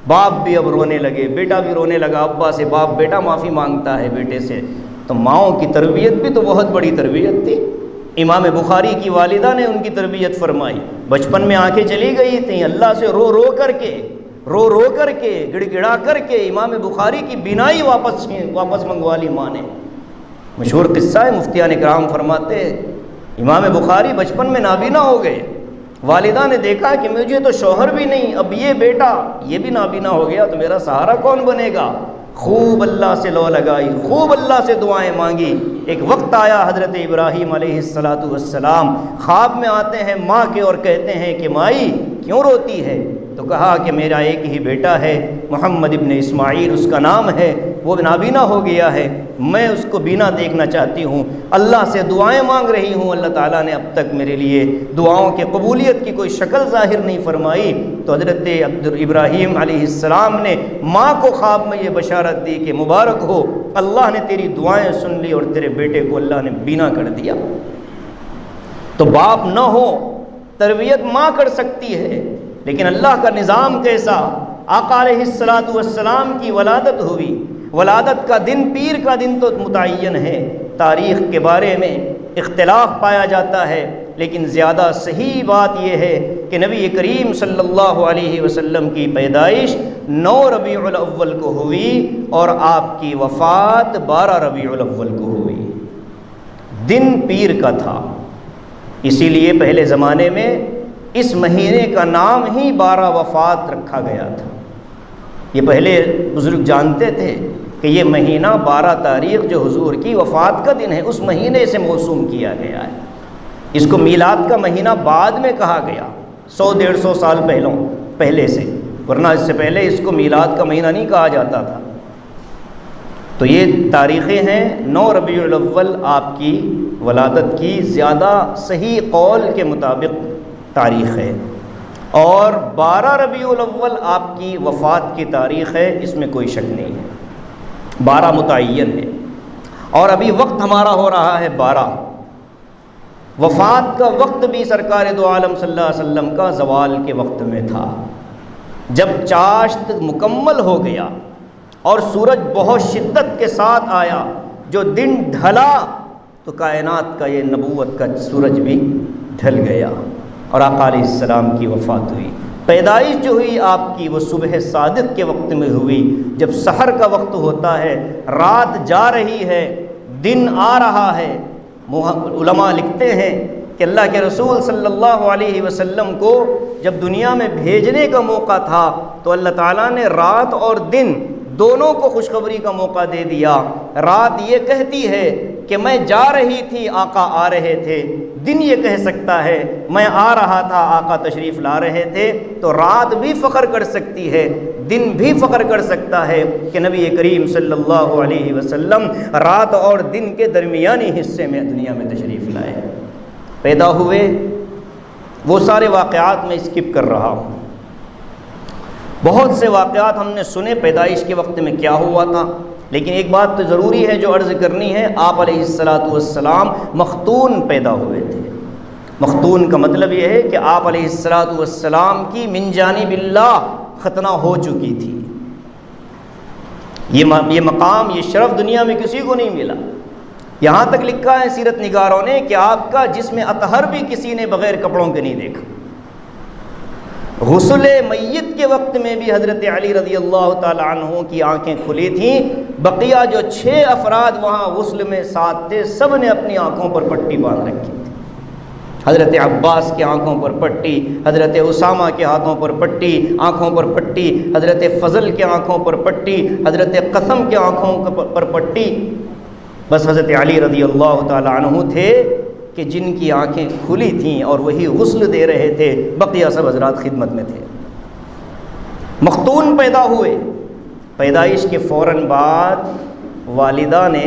باپ بھی اب رونے لگے، بیٹا بھی رونے لگا، ابا سے باپ، بیٹا معافی مانگتا ہے بیٹے سے۔ تو ماؤں کی تربیت بھی تو بہت بڑی تربیت تھی۔ امام بخاری کی والدہ نے ان کی تربیت فرمائی، بچپن میں آنکھیں چلی گئی تھیں، اللہ سے رو رو کر کے گڑ گڑا کر کے امام بخاری کی بینائی واپس منگوا لی ماں نے۔ مشہور قصہ ہے، مفتیان کرام فرماتے امام بخاری بچپن میں نابینا ہو گئے، والدہ نے دیکھا کہ مجھے تو شوہر بھی نہیں، اب یہ بیٹا یہ بھی نابینا ہو گیا تو میرا سہارا کون بنے گا؟ خوب اللہ سے لو لگائی، خوب اللہ سے دعائیں مانگی۔ ایک وقت آیا، حضرت ابراہیم علیہ السلام خواب میں آتے ہیں ماں کے اور کہتے ہیں کہ مائی کیوں روتی ہے؟ تو کہا کہ میرا ایک ہی بیٹا ہے، محمد ابن اسماعیل اس کا نام ہے، وہ نابینا ہو گیا ہے، میں اس کو بینا دیکھنا چاہتی ہوں، اللہ سے دعائیں مانگ رہی ہوں، اللہ تعالیٰ نے اب تک میرے لیے دعاؤں کے قبولیت کی کوئی شکل ظاہر نہیں فرمائی۔ تو حضرت ابراہیم علیہ السلام نے ماں کو خواب میں یہ بشارت دی کہ مبارک ہو، اللہ نے تیری دعائیں سن لی اور تیرے بیٹے کو اللہ نے بینا کر دیا۔ تو باپ نہ ہو، تربیت ماں کر سکتی ہے، لیکن اللہ کا نظام کیسا؟ آقا علیہ السلام کی ولادت ہوئی، ولادت کا دن پیر کا دن تو متعین ہے، تاریخ کے بارے میں اختلاف پایا جاتا ہے، لیکن زیادہ صحیح بات یہ ہے کہ نبی کریم صلی اللہ علیہ وسلم کی پیدائش 9 ربیع الاول کو ہوئی اور آپ کی وفات 12 ربیع الاول کو ہوئی۔ دن پیر کا تھا، اسی لیے پہلے زمانے میں اس مہینے کا نام ہی 12 وفات رکھا گیا تھا۔ یہ پہلے بزرگ جانتے تھے کہ یہ مہینہ 12 تاریخ جو حضور کی وفات کا دن ہے، اس مہینے سے موسوم کیا گیا ہے۔ اس کو میلاد کا مہینہ بعد میں کہا گیا، 100-150 سال پہلے سے، ورنہ اس سے پہلے اس کو میلاد کا مہینہ نہیں کہا جاتا تھا۔ تو یہ تاریخیں ہیں، 9 ربیع الاول آپ کی ولادت کی زیادہ صحیح قول کے مطابق تاریخ ہے، اور 12 ربیع الاول آپ کی وفات کی تاریخ ہے، اس میں کوئی شک نہیں ہے، 12 متعین ہے۔ اور ابھی وقت ہمارا ہو رہا ہے 12، وفات کا وقت بھی سرکار دو عالم صلی اللہ علیہ وسلم کا زوال کے وقت میں تھا، جب چاشت مکمل ہو گیا اور سورج بہت شدت کے ساتھ آیا، جو دن ڈھلا تو کائنات کا یہ نبوت کا سورج بھی ڈھل گیا اور آقا علیہ السلام کی وفات ہوئی۔ پیدائش جو ہوئی آپ کی وہ صبح صادق کے وقت میں ہوئی، جب سحر کا وقت ہوتا ہے، رات جا رہی ہے، دن آ رہا ہے۔ علماء لکھتے ہیں کہ اللہ کے رسول صلی اللہ علیہ وسلم کو جب دنیا میں بھیجنے کا موقع تھا تو اللہ تعالیٰ نے رات اور دن دونوں کو خوشخبری کا موقع دے دیا۔ رات یہ کہتی ہے کہ میں جا رہی تھی، آقا آ رہے تھے، دن یہ کہہ سکتا ہے میں آ رہا تھا، آقا تشریف لا رہے تھے۔ تو رات بھی فخر کر سکتی ہے، دن بھی فخر کر سکتا ہے کہ نبی کریم صلی اللہ علیہ وسلم رات اور دن کے درمیانی حصے میں دنیا میں تشریف لائے، پیدا ہوئے۔ وہ سارے واقعات میں اسکپ کر رہا ہوں، بہت سے واقعات ہم نے سنے پیدائش کے وقت میں کیا ہوا تھا، لیکن ایک بات تو ضروری ہے جو عرض کرنی ہے، آپ علیہ السلام مختون پیدا ہوئے تھے۔ مختون کا مطلب یہ ہے کہ آپ علیہ السلام کی من جانب اللہ ختنہ ہو چکی تھی۔ یہ مقام، یہ شرف دنیا میں کسی کو نہیں ملا۔ یہاں تک لکھا ہے سیرت نگاروں نے کہ آپ کا جسم اطہر بھی کسی نے بغیر کپڑوں کے نہیں دیکھا۔ غسل میت کے وقت میں بھی حضرت علی رضی اللہ تعالی عنہ کی آنکھیں کھلی تھیں، بقیہ جو 6 افراد وہاں غسل میں ساتھ تھے سب نے اپنی آنکھوں پر پٹی باندھ رکھی تھی۔ حضرت عباس کی آنکھوں پر پٹی، حضرت اسامہ کے ہاتھوں پر پٹی، آنکھوں پر پٹی، حضرت فضل کے آنکھوں پر پٹی، حضرت قسم کے آنکھوں پر پٹی۔ بس حضرت علی رضی اللہ تعالی عنہ تھے کہ جن کی آنکھیں کھلی تھیں اور وہی غسل دے رہے تھے، بقیہ سب حضرات خدمت میں تھے۔ مختون پیدا ہوئے، پیدائش کے فوراً بعد والدہ نے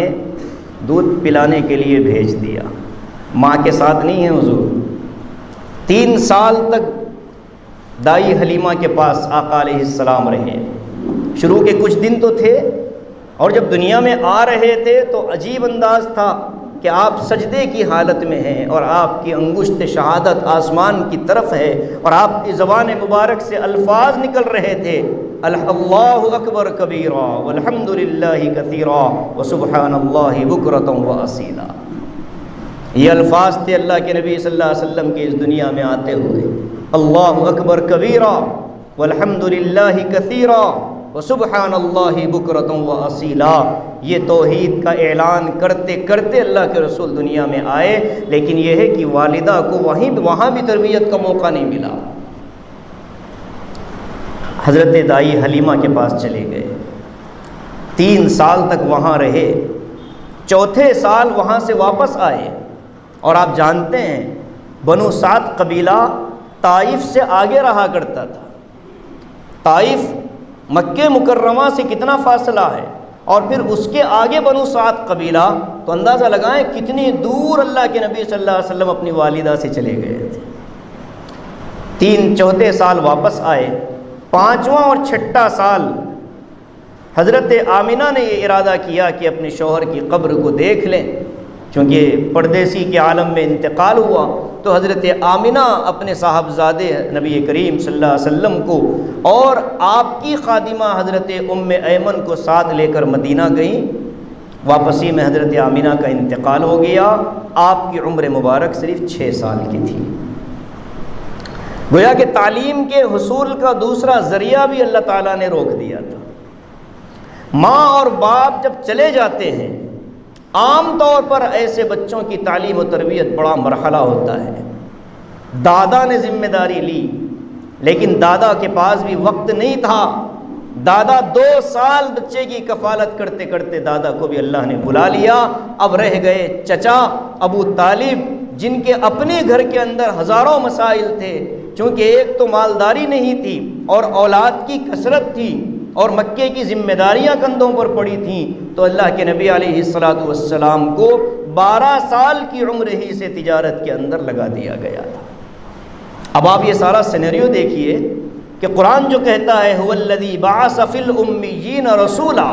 دودھ پلانے کے لیے بھیج دیا، ماں کے ساتھ نہیں ہے حضور۔ 3 سال تک دائی حلیمہ کے پاس آقا علیہ السلام رہے۔ شروع کے کچھ دن تو تھے، اور جب دنیا میں آ رہے تھے تو عجیب انداز تھا کہ آپ سجدے کی حالت میں ہیں اور آپ کی انگشت شہادت آسمان کی طرف ہے، اور آپ کی زبان مبارک سے الفاظ نکل رہے تھے، اللہ اکبر کبیرا والحمد للہ کثیرا وسبحان اللہ بکرۃ واصیلا۔ یہ الفاظ تھے اللہ کے نبی صلی اللہ علیہ وسلم کے اس دنیا میں آتے ہوئے، اللہ اکبر کبیرا والحمد للہ کثیرا وسبحان اللہ بکرۃ واصیلا۔ یہ توحید کا اعلان کرتے کرتے اللہ کے رسول دنیا میں آئے، لیکن یہ ہے کہ والدہ کو وہاں بھی تربیت کا موقع نہیں ملا۔ حضرت دائی حلیمہ کے پاس چلے گئے، 3 سال تک وہاں رہے، 4تھے سال وہاں سے واپس آئے، اور آپ جانتے ہیں بنو سعد قبیلہ طائف سے آگے رہا کرتا تھا۔ طائف مکہ مکرمہ سے کتنا فاصلہ ہے، اور پھر اس کے آگے بنو سعد قبیلہ، تو اندازہ لگائیں کتنی دور اللہ کے نبی صلی اللہ علیہ وسلم اپنی والدہ سے چلے گئے تھے۔ 4 سال واپس آئے، 5واں اور 6واں سال حضرت آمنہ نے یہ ارادہ کیا کہ اپنے شوہر کی قبر کو دیکھ لیں، چونکہ پردیسی کے عالم میں انتقال ہوا، تو حضرت آمنہ اپنے صاحبزادے نبی کریم صلی اللہ علیہ وسلم کو اور آپ کی خادمہ حضرت ام ایمن کو ساتھ لے کر مدینہ گئیں۔ واپسی میں حضرت آمنہ کا انتقال ہو گیا، آپ کی عمر مبارک صرف 6 سال کی تھی۔ گویا کہ تعلیم کے حصول کا دوسرا ذریعہ بھی اللہ تعالیٰ نے روک دیا تھا۔ ماں اور باپ جب چلے جاتے ہیں، عام طور پر ایسے بچوں کی تعلیم و تربیت بڑا مرحلہ ہوتا ہے۔ دادا نے ذمہ داری لی، لیکن دادا کے پاس بھی وقت نہیں تھا۔ دادا 2 سال بچے کی کفالت کرتے کرتے دادا کو بھی اللہ نے بلا لیا۔ اب رہ گئے چچا ابو طالب، جن کے اپنے گھر کے اندر ہزاروں مسائل تھے، چونکہ ایک تو مالداری نہیں تھی اور اولاد کی کثرت تھی، اور مکے کی ذمہ داریاں کندھوں پر پڑی تھیں، تو اللہ کے نبی علیہ السلام کو 12 سال کی عمر ہی سے تجارت کے اندر لگا دیا گیا تھا۔ اب آپ یہ سارا سینیریو دیکھیے کہ قرآن جو کہتا ہے هو الذی بعث فی الامیین رسولا،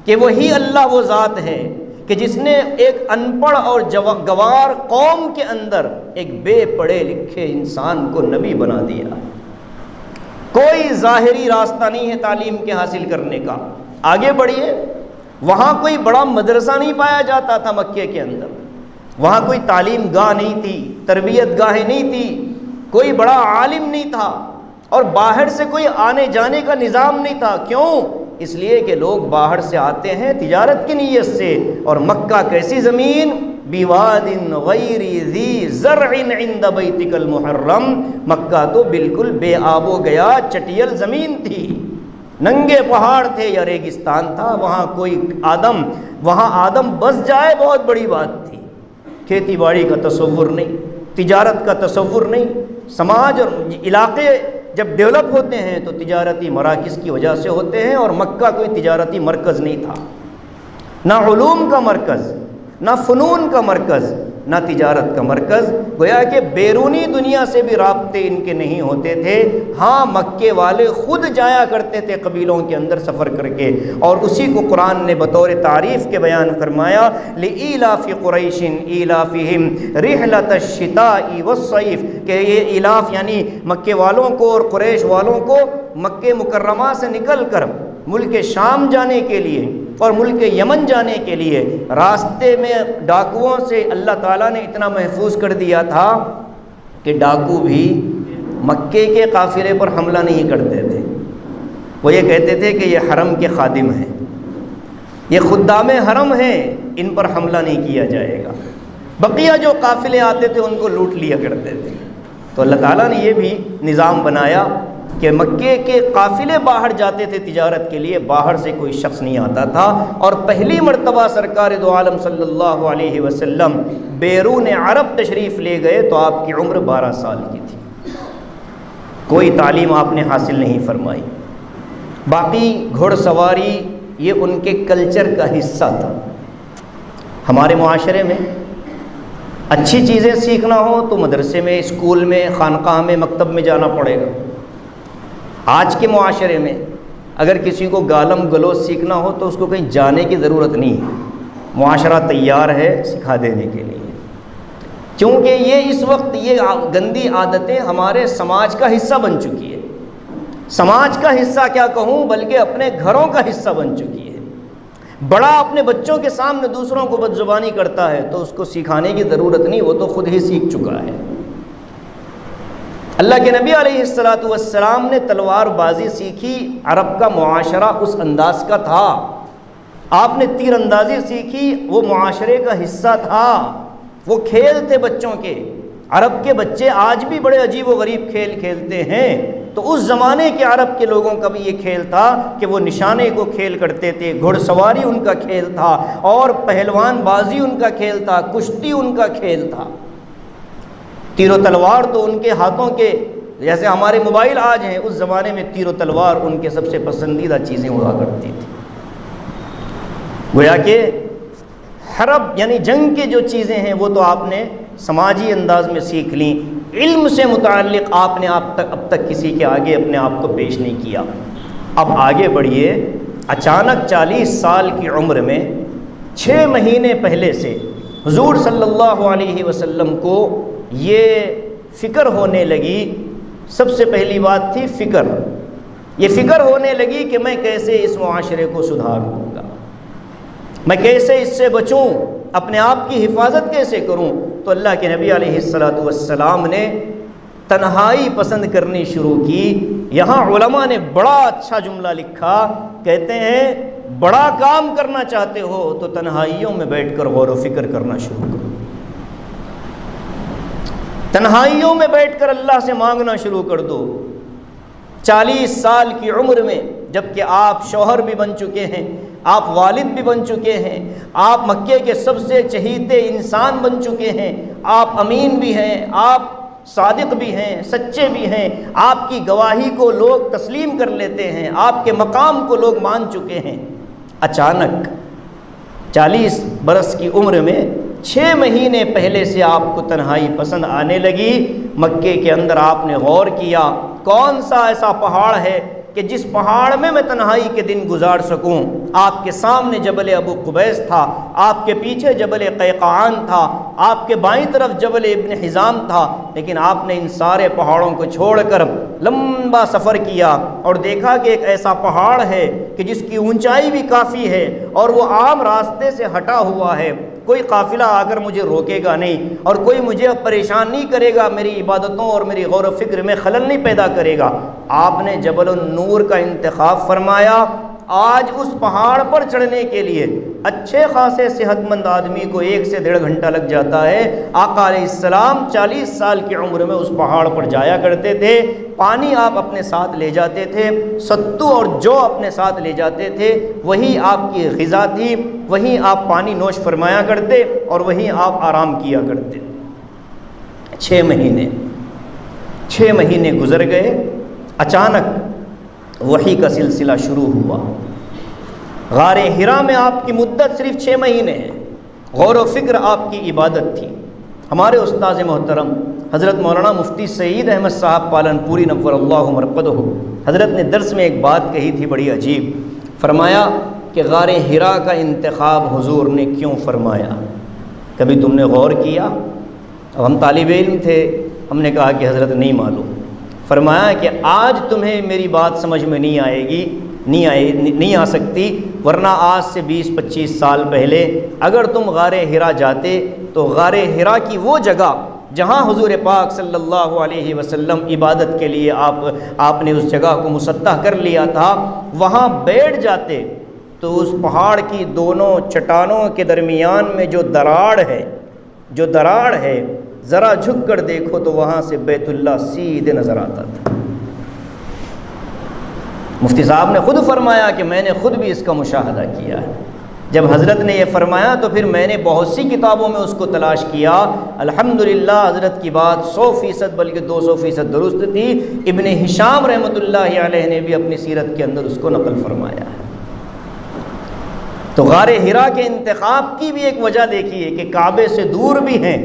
کہ وہی اللہ وہ ذات ہے کہ جس نے ایک ان پڑھ اور گوار قوم کے اندر ایک بے پڑھے لکھے انسان کو نبی بنا دیا۔ کوئی ظاہری راستہ نہیں ہے تعلیم کے حاصل کرنے کا۔ آگے بڑھیے، وہاں کوئی بڑا مدرسہ نہیں پایا جاتا تھا مکے کے اندر، وہاں کوئی تعلیم گاہ نہیں تھی، تربیت گاہیں نہیں تھی، کوئی بڑا عالم نہیں تھا، اور باہر سے کوئی آنے جانے کا نظام نہیں تھا۔ کیوں؟ اس لیے کہ لوگ باہر سے آتے ہیں تجارت کی نیت سے، اور مکہ کیسی زمین، بیواد غیر ذی زرع عند بیتک المحرم، مکہ تو بالکل بے آب و گیا چٹیل زمین تھی، ننگے پہاڑ تھے یا ریگستان تھا، وہاں آدم بس جائے بہت بڑی بات تھی۔ کھیتی باڑی کا تصور نہیں، تجارت کا تصور نہیں۔ سماج اور علاقے جب ڈیولپ ہوتے ہیں تو تجارتی مراکز کی وجہ سے ہوتے ہیں، اور مکہ کوئی تجارتی مرکز نہیں تھا، نہ علوم کا مرکز، نہ فنون کا مرکز، نہ تجارت کا مرکز۔ گویا کہ بیرونی دنیا سے بھی رابطے ان کے نہیں ہوتے تھے۔ ہاں، مکے والے خود جایا کرتے تھے قبیلوں کے اندر سفر کر کے، اور اسی کو قرآن نے بطور تعریف کے بیان فرمایا، لِإِيلَافِ قُرَيْشٍ إِيلَافِهِمْ رِحْلَةَ الشِّتَاءِ وَالصَّيْفِ، کہ یہ ایلاف یعنی مکے والوں کو اور قریش والوں کو مکہ مکرمہ سے نکل کر ملک شام جانے کے لیے اور ملک یمن جانے کے لیے راستے میں ڈاکوؤں سے اللہ تعالیٰ نے اتنا محفوظ کر دیا تھا کہ ڈاکو بھی مکے کے قافلے پر حملہ نہیں کرتے تھے۔ وہ یہ کہتے تھے کہ یہ حرم کے خادم ہیں، یہ خدام حرم ہیں، ان پر حملہ نہیں کیا جائے گا۔ بقیہ جو قافلے آتے تھے ان کو لوٹ لیا کرتے تھے۔ تو اللہ تعالیٰ نے یہ بھی نظام بنایا کہ مکے کے قافلے باہر جاتے تھے تجارت کے لیے، باہر سے کوئی شخص نہیں آتا تھا۔ اور پہلی مرتبہ سرکار دو عالم صلی اللہ علیہ وسلم بیرون عرب تشریف لے گئے تو آپ کی عمر 12 سال کی تھی، کوئی تعلیم آپ نے حاصل نہیں فرمائی۔ باقی گھوڑ سواری یہ ان کے کلچر کا حصہ تھا۔ ہمارے معاشرے میں اچھی چیزیں سیکھنا ہو تو مدرسے میں، اسکول میں، خانقاہ میں، مکتب میں جانا پڑے گا۔ آج کے معاشرے میں اگر کسی کو گالم گلوچ سیکھنا ہو تو اس کو کہیں جانے کی ضرورت نہیں ہے، معاشرہ تیار ہے سکھا دینے کے لیے، کیونکہ یہ اس وقت یہ گندی عادتیں ہمارے سماج کا حصہ بن چکی ہے۔ سماج کا حصہ کیا کہوں، بلکہ اپنے گھروں کا حصہ بن چکی ہے۔ بڑا اپنے بچوں کے سامنے دوسروں کو بدزبانی کرتا ہے تو اس کو سکھانے کی ضرورت نہیں، وہ تو خود ہی سیکھ چکا ہے۔ اللہ کے نبی علیہ السلام نے تلوار بازی سیکھی، عرب کا معاشرہ اس انداز کا تھا۔ آپ نے تیر اندازی سیکھی، وہ معاشرے کا حصہ تھا، وہ کھیل تھے بچوں کے۔ عرب کے بچے آج بھی بڑے عجیب و غریب کھیل کھیلتے ہیں، تو اس زمانے کے عرب کے لوگوں کا بھی یہ کھیل تھا کہ وہ نشانے کو کھیل کرتے تھے، گھڑ سواری ان کا کھیل تھا، اور پہلوان بازی ان کا کھیل تھا، کشتی ان کا کھیل تھا۔ تیر و تلوار تو ان کے ہاتھوں کے جیسے ہمارے موبائل آج ہیں، اس زمانے میں تیر و تلوار ان کے سب سے پسندیدہ چیزیں ہوا کرتی تھی۔ گویا کہ حرب یعنی جنگ کے جو چیزیں ہیں وہ تو آپ نے سماجی انداز میں سیکھ لیں، علم سے متعلق آپ نے اب تک کسی کے آگے اپنے آپ کو پیش نہیں کیا۔ اب آگے بڑھیے، اچانک 40 سال کی عمر میں 6 مہینے پہلے سے حضور صلی اللہ علیہ وسلم کو یہ فکر ہونے لگی۔ سب سے پہلی بات تھی فکر، یہ فکر ہونے لگی کہ میں کیسے اس معاشرے کو سدھار دوں گا، میں کیسے اس سے بچوں، اپنے آپ کی حفاظت کیسے کروں۔ تو اللہ کے نبی علیہ السلام نے تنہائی پسند کرنی شروع کی۔ یہاں علماء نے بڑا اچھا جملہ لکھا، کہتے ہیں بڑا کام کرنا چاہتے ہو تو تنہائیوں میں بیٹھ کر غور و فکر کرنا شروع کرو، تنہائیوں میں بیٹھ کر اللہ سے مانگنا شروع کر دو۔ 40 سال کی عمر میں، جبکہ آپ شوہر بھی بن چکے ہیں، آپ والد بھی بن چکے ہیں، آپ مکے کے سب سے چہیتے انسان بن چکے ہیں، آپ امین بھی ہیں، آپ صادق بھی ہیں، سچے بھی ہیں، آپ کی گواہی کو لوگ تسلیم کر لیتے ہیں، آپ کے مقام کو لوگ مان چکے ہیں۔ اچانک 40 برس کی عمر میں 6 مہینے پہلے سے آپ کو تنہائی پسند آنے لگی۔ مکے کے اندر آپ نے غور کیا، کون سا ایسا پہاڑ ہے کہ جس پہاڑ میں تنہائی کے دن گزار سکوں۔ آپ کے سامنے جبل ابو قبیس تھا، آپ کے پیچھے جبل قیقعان تھا، آپ کے بائیں طرف جبل ابن حزام تھا، لیکن آپ نے ان سارے پہاڑوں کو چھوڑ کر لمبا سفر کیا اور دیکھا کہ ایک ایسا پہاڑ ہے کہ جس کی اونچائی بھی کافی ہے اور وہ عام راستے سے ہٹا ہوا ہے، کوئی قافلہ آ کر مجھے روکے گا نہیں اور کوئی مجھے پریشان نہیں کرے گا، میری عبادتوں اور میری غور و فکر میں خلل نہیں پیدا کرے گا۔ آپ نے جبل النور کا انتخاب فرمایا۔ آج اس پہاڑ پر چڑھنے کے لیے اچھے خاصے صحت مند آدمی کو 1 سے 1.5 گھنٹہ لگ جاتا ہے۔ آقا علیہ السلام 40 سال کی عمر میں اس پہاڑ پر جایا کرتے تھے۔ پانی آپ اپنے ساتھ لے جاتے تھے، ستو اور جو اپنے ساتھ لے جاتے تھے، وہی آپ کی غذا تھی، وہیں آپ پانی نوش فرمایا کرتے اور وہیں آپ آرام کیا کرتے۔ 6 مہینے گزر گئے۔ اچانک وحی کا سلسلہ شروع ہوا۔ غار حرا میں آپ کی مدت صرف 6 مہینے ہے، غور و فکر آپ کی عبادت تھی۔ ہمارے استاذ محترم حضرت مولانا مفتی سعید احمد صاحب پالن پوری نور اللہ مرقدہ، حضرت نے درس میں ایک بات کہی تھی بڑی عجیب، فرمایا کہ غار حرا کا انتخاب حضور نے کیوں فرمایا، کبھی تم نے غور کیا؟ اب ہم طالب علم تھے، ہم نے کہا کہ حضرت نہیں معلوم۔ فرمایا کہ آج تمہیں میری بات سمجھ میں نہیں آئے گی، نہیں آ سکتی، ورنہ آج سے 20-25 سال پہلے اگر تم غار حرا جاتے تو غار حرا کی وہ جگہ جہاں حضور پاک صلی اللہ علیہ وسلم عبادت کے لیے آپ نے اس جگہ کو مسطح کر لیا تھا، وہاں بیٹھ جاتے تو اس پہاڑ کی دونوں چٹانوں کے درمیان میں جو دراڑ ہے ذرا جھک کر دیکھو تو وہاں سے بیت اللہ سیدھے نظر آتا تھا۔ مفتی صاحب نے خود فرمایا کہ میں نے خود بھی اس کا مشاہدہ کیا ہے۔ جب حضرت نے یہ فرمایا تو پھر میں نے بہت سی کتابوں میں اس کو تلاش کیا، الحمدللہ حضرت کی بات 100% بلکہ 200% درست تھی۔ ابن ہشام رحمۃ اللہ علیہ نے بھی اپنی سیرت کے اندر اس کو نقل فرمایا ہے۔ تو غار حرا کے انتخاب کی بھی ایک وجہ دیکھیے کہ کعبے سے دور بھی ہیں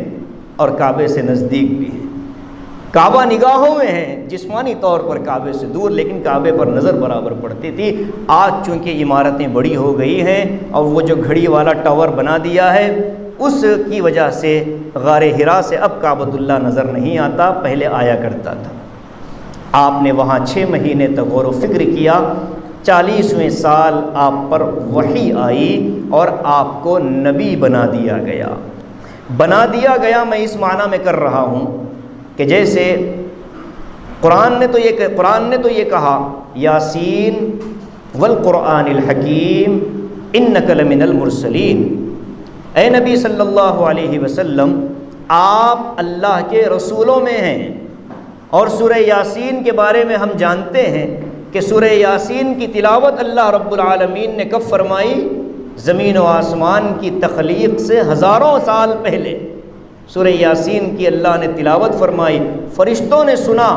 اور کعبے سے نزدیک بھی ہیں۔ کعبہ نگاہوں میں ہے، جسمانی طور پر کعبے سے دور، لیکن کعبے پر نظر برابر پڑتی تھی۔ آج چونکہ عمارتیں بڑی ہو گئی ہیں اور وہ جو گھڑی والا ٹاور بنا دیا ہے، اس کی وجہ سے غار حرا سے اب کعبۃ اللہ نظر نہیں آتا، پہلے آیا کرتا تھا۔ آپ نے وہاں 6 مہینے تک غور و فکر کیا۔ 40ویں سال آپ پر وحی آئی اور آپ کو نبی بنا دیا گیا۔ میں اس معنی میں کر رہا ہوں کہ جیسے قرآن نے تو یہ کہا، یاسین والقرآن الحکیم انک لمن المرسلین، اے نبی صلی اللہ علیہ وسلم آپ اللہ کے رسولوں میں ہیں۔ اور سورہ یاسین کے بارے میں ہم جانتے ہیں کہ سورہ یاسین کی تلاوت اللہ رب العالمین نے کب فرمائی؟ زمین و آسمان کی تخلیق سے ہزاروں سال پہلے سورہ یاسین کی اللہ نے تلاوت فرمائی۔ فرشتوں نے سنا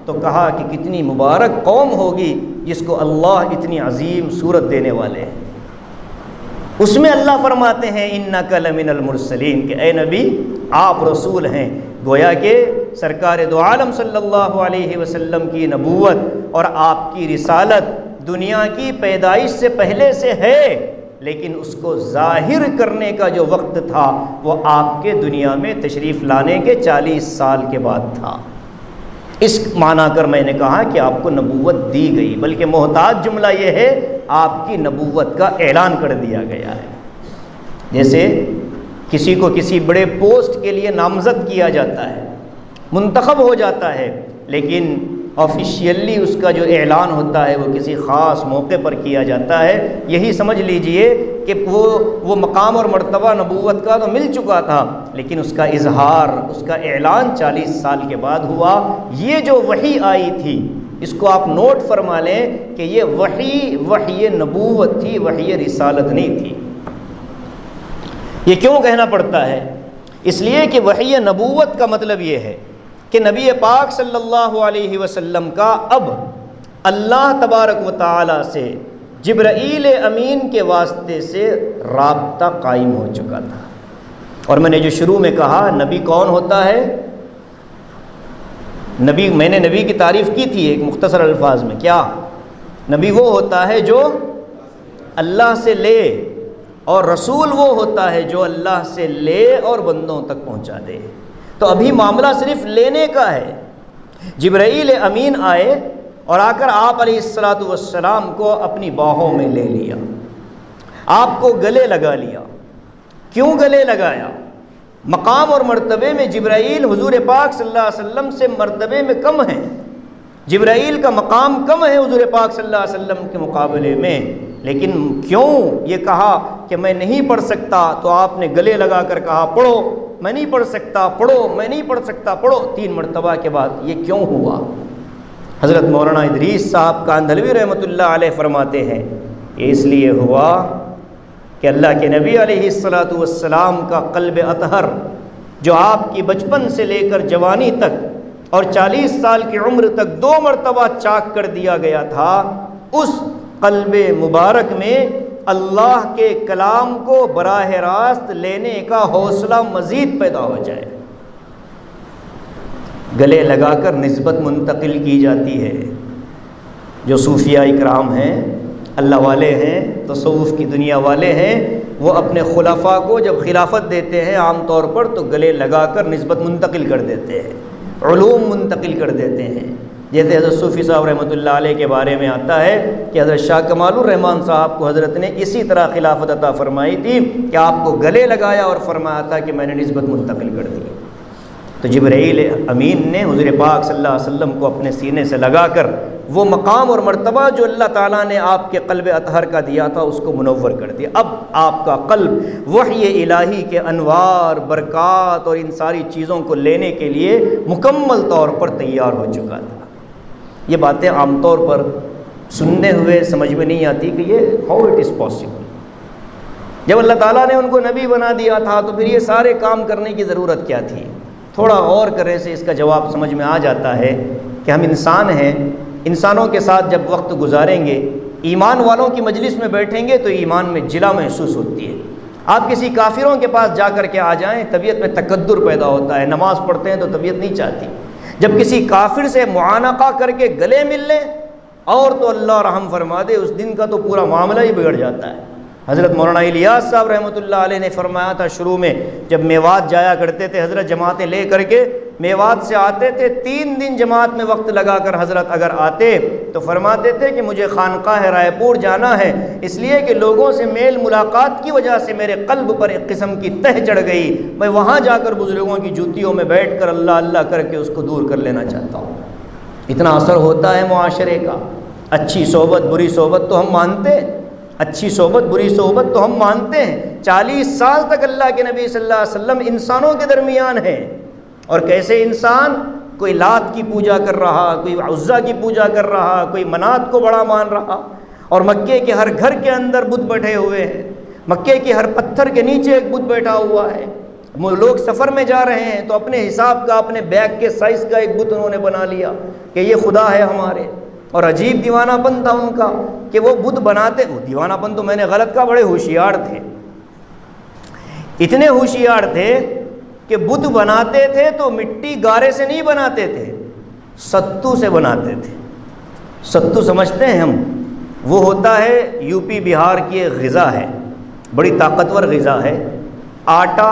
تو کہا کہ کتنی مبارک قوم ہوگی جس کو اللہ اتنی عظیم صورت دینے والے ہیں۔ اس میں اللہ فرماتے ہیں انک لمن المرسلین، کہ اے نبی آپ رسول ہیں۔ گویا کہ سرکار دو عالم صلی اللہ علیہ وسلم کی نبوت اور آپ کی رسالت دنیا کی پیدائش سے پہلے سے ہے، لیکن اس کو ظاہر کرنے کا جو وقت تھا وہ آپ کے دنیا میں تشریف لانے کے 40 سال کے بعد تھا۔ اس معنی کر میں نے کہا کہ آپ کو نبوت دی گئی، بلکہ محتاج جملہ یہ ہے آپ کی نبوت کا اعلان کر دیا گیا ہے۔ جیسے کسی کو کسی بڑے پوسٹ کے لیے نامزد کیا جاتا ہے، منتخب ہو جاتا ہے، لیکن آفیشیلی اس کا جو اعلان ہوتا ہے وہ کسی خاص موقع پر کیا جاتا ہے۔ یہی سمجھ لیجئے کہ وہ مقام اور مرتبہ نبوت کا تو مل چکا تھا، لیکن اس کا اظہار، اس کا اعلان 40 سال کے بعد ہوا۔ یہ جو وحی آئی تھی اس کو آپ نوٹ فرما لیں کہ یہ وحی نبوت تھی، وحی رسالت نہیں تھی۔ یہ کیوں کہنا پڑتا ہے؟ اس لیے کہ وحی نبوت کا مطلب یہ ہے کہ نبی پاک صلی اللہ علیہ وسلم کا اب اللہ تبارک و تعالی سے جبرائیل امین کے واسطے سے رابطہ قائم ہو چکا تھا۔ اور میں نے جو شروع میں کہا نبی کون ہوتا ہے، نبی، میں نے نبی کی تعریف کی تھی ایک مختصر الفاظ میں، کیا؟ نبی وہ ہوتا ہے جو اللہ سے لے، اور رسول وہ ہوتا ہے جو اللہ سے لے اور بندوں تک پہنچا دے۔ تو ابھی معاملہ صرف لینے کا ہے۔ جبرائیل امین آئے اور آ کر آپ علیہ السلام کو اپنی باہوں میں لے لیا، آپ کو گلے لگا لیا۔ کیوں گلے لگایا؟ مقام اور مرتبے میں جبرائیل حضور پاک صلی اللہ علیہ وسلم سے مرتبے میں کم ہیں، جبرائیل کا مقام کم ہے حضور پاک صلی اللہ علیہ وسلم کے مقابلے میں، لیکن کیوں یہ کہا کہ میں نہیں پڑھ سکتا؟ تو آپ نے گلے لگا کر کہا پڑھو، میں نہیں پڑھ سکتا، پڑھو، میں نہیں پڑھ سکتا، پڑھو، 3 مرتبہ کے بعد۔ یہ کیوں ہوا؟ حضرت مولانا ادریس صاحب کاندھلوی رحمۃ اللہ علیہ فرماتے ہیں یہ اس لیے ہوا کہ اللہ کے نبی علیہ السلام کا قلب اطہر جو آپ کی بچپن سے لے کر جوانی تک اور 40 سال کی عمر تک 2 مرتبہ چاک کر دیا گیا تھا، اس قلب مبارک میں اللہ کے کلام کو براہ راست لینے کا حوصلہ مزید پیدا ہو جائے۔ گلے لگا کر نسبت منتقل کی جاتی ہے۔ جو صوفیاء اکرام ہیں، اللہ والے ہیں، تصوف کی دنیا والے ہیں، وہ اپنے خلفاء کو جب خلافت دیتے ہیں عام طور پر تو گلے لگا کر نسبت منتقل کر دیتے ہیں، علوم منتقل کر دیتے ہیں۔ جیسے حضرت صوفی صاحب رحمۃ اللہ علیہ کے بارے میں آتا ہے کہ حضرت شاہ کمال الرحمن صاحب کو حضرت نے اسی طرح خلافت عطا فرمائی تھی کہ آپ کو گلے لگایا اور فرمایا تھا کہ میں نے نسبت منتقل کر دی۔ تو جبرائیل امین نے حضور پاک صلی اللہ علیہ وسلم کو اپنے سینے سے لگا کر وہ مقام اور مرتبہ جو اللہ تعالیٰ نے آپ کے قلب اطہر کا دیا تھا اس کو منور کر دیا۔ اب آپ کا قلب وحی الہی کے انوار، برکات اور ان ساری چیزوں کو لینے کے لیے مکمل طور پر تیار ہو چکا تھا۔ یہ باتیں عام طور پر سننے ہوئے سمجھ میں نہیں آتی کہ یہ ہاؤ اٹ از پاسبل۔ جب اللہ تعالیٰ نے ان کو نبی بنا دیا تھا تو پھر یہ سارے کام کرنے کی ضرورت کیا تھی؟ تھوڑا غور کرنے سے اس کا جواب سمجھ میں آ جاتا ہے کہ ہم انسان ہیں، انسانوں کے ساتھ جب وقت گزاریں گے، ایمان والوں کی مجلس میں بیٹھیں گے تو ایمان میں جلا محسوس ہوتی ہے۔ آپ کسی کافروں کے پاس جا کر کے آ جائیں، طبیعت میں تکدر پیدا ہوتا ہے، نماز پڑھتے ہیں تو طبیعت نہیں چاہتی۔ جب کسی کافر سے معانقہ کر کے گلے مل لیں اور تو اللہ رحم فرما دے، اس دن کا تو پورا معاملہ ہی بگڑ جاتا ہے۔ حضرت مولانا الیاس صاحب رحمۃ اللہ علیہ نے فرمایا تھا، شروع میں جب میوات جایا کرتے تھے حضرت جماعتیں لے کر کے، میوات سے آتے تھے 3 دن جماعت میں وقت لگا کر حضرت اگر آتے تو فرماتے تھے کہ مجھے خانقاہ رائے پور جانا ہے، اس لیے کہ لوگوں سے میل ملاقات کی وجہ سے میرے قلب پر ایک قسم کی تہ چڑھ گئی، میں وہاں جا کر بزرگوں کی جوتیوں میں بیٹھ کر اللہ اللہ کر کے اس کو دور کر لینا چاہتا ہوں۔ اتنا اثر ہوتا ہے معاشرے کا۔ اچھی صحبت بری صحبت تو ہم مانتے ہیں، اچھی صحبت بری صحبت تو ہم مانتے ہیں۔ 40 سال تک اللہ کے نبی صلی اللہ علیہ وسلم انسانوں کے درمیان ہیں، اور کیسے انسان؟ کوئی لات کی پوجا کر رہا، کوئی عزا کی پوجا کر رہا، کوئی منات کو بڑا مان رہا، اور مکے کے ہر گھر کے اندر بت بیٹھے ہوئے ہیں، مکے کے ہر پتھر کے نیچے ایک بت بیٹھا ہوا ہے۔ لوگ سفر میں جا رہے ہیں تو اپنے حساب کا، اپنے بیگ کے سائز کا ایک بت انہوں نے بنا لیا کہ یہ خدا ہے ہمارے، اور عجیب دیوانہ پن تھا ان کا کہ وہ بت بناتے، وہ دیوانہ پن تو میں نے غلط کہا، بڑے ہوشیار تھے، اتنے ہوشیار تھے کہ بت بناتے تھے تو مٹی گارے سے نہیں بناتے تھے، ستو سے بناتے تھے۔ ستو سمجھتے ہیں ہم؟ وہ ہوتا ہے یو پی بہار کی ایک غذا ہے، بڑی طاقتور غذا ہے۔ آٹا،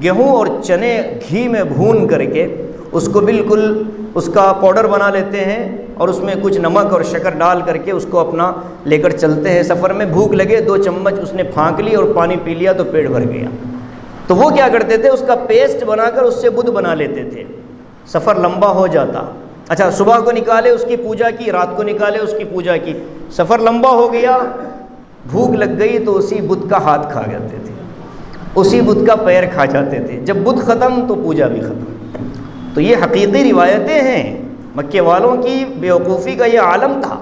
گیہوں اور چنے گھی میں بھون کر کے اس کو بالکل اس کا پاؤڈر بنا لیتے ہیں، اور اس میں کچھ نمک اور شکر ڈال کر کے اس کو اپنا لے کر چلتے ہیں سفر میں۔ بھوک لگے 2 چمچ اس نے پھانک لی اور پانی پی لیا تو پیٹ بھر گیا۔ تو وہ کیا کرتے تھے؟ اس کا پیسٹ بنا کر اس سے بت بنا لیتے تھے۔ سفر لمبا ہو جاتا، اچھا صبح کو نکالے اس کی پوجا کی، رات کو نکالے اس کی پوجا کی، سفر لمبا ہو گیا، بھوک لگ گئی تو اسی بت کا ہاتھ کھا جاتے تھے، اسی بت کا پیر کھا جاتے تھے۔ جب بت ختم تو پوجا بھی ختم۔ تو یہ حقیقی روایتیں ہیں، مکے والوں کی بیوقوفی کا یہ عالم تھا۔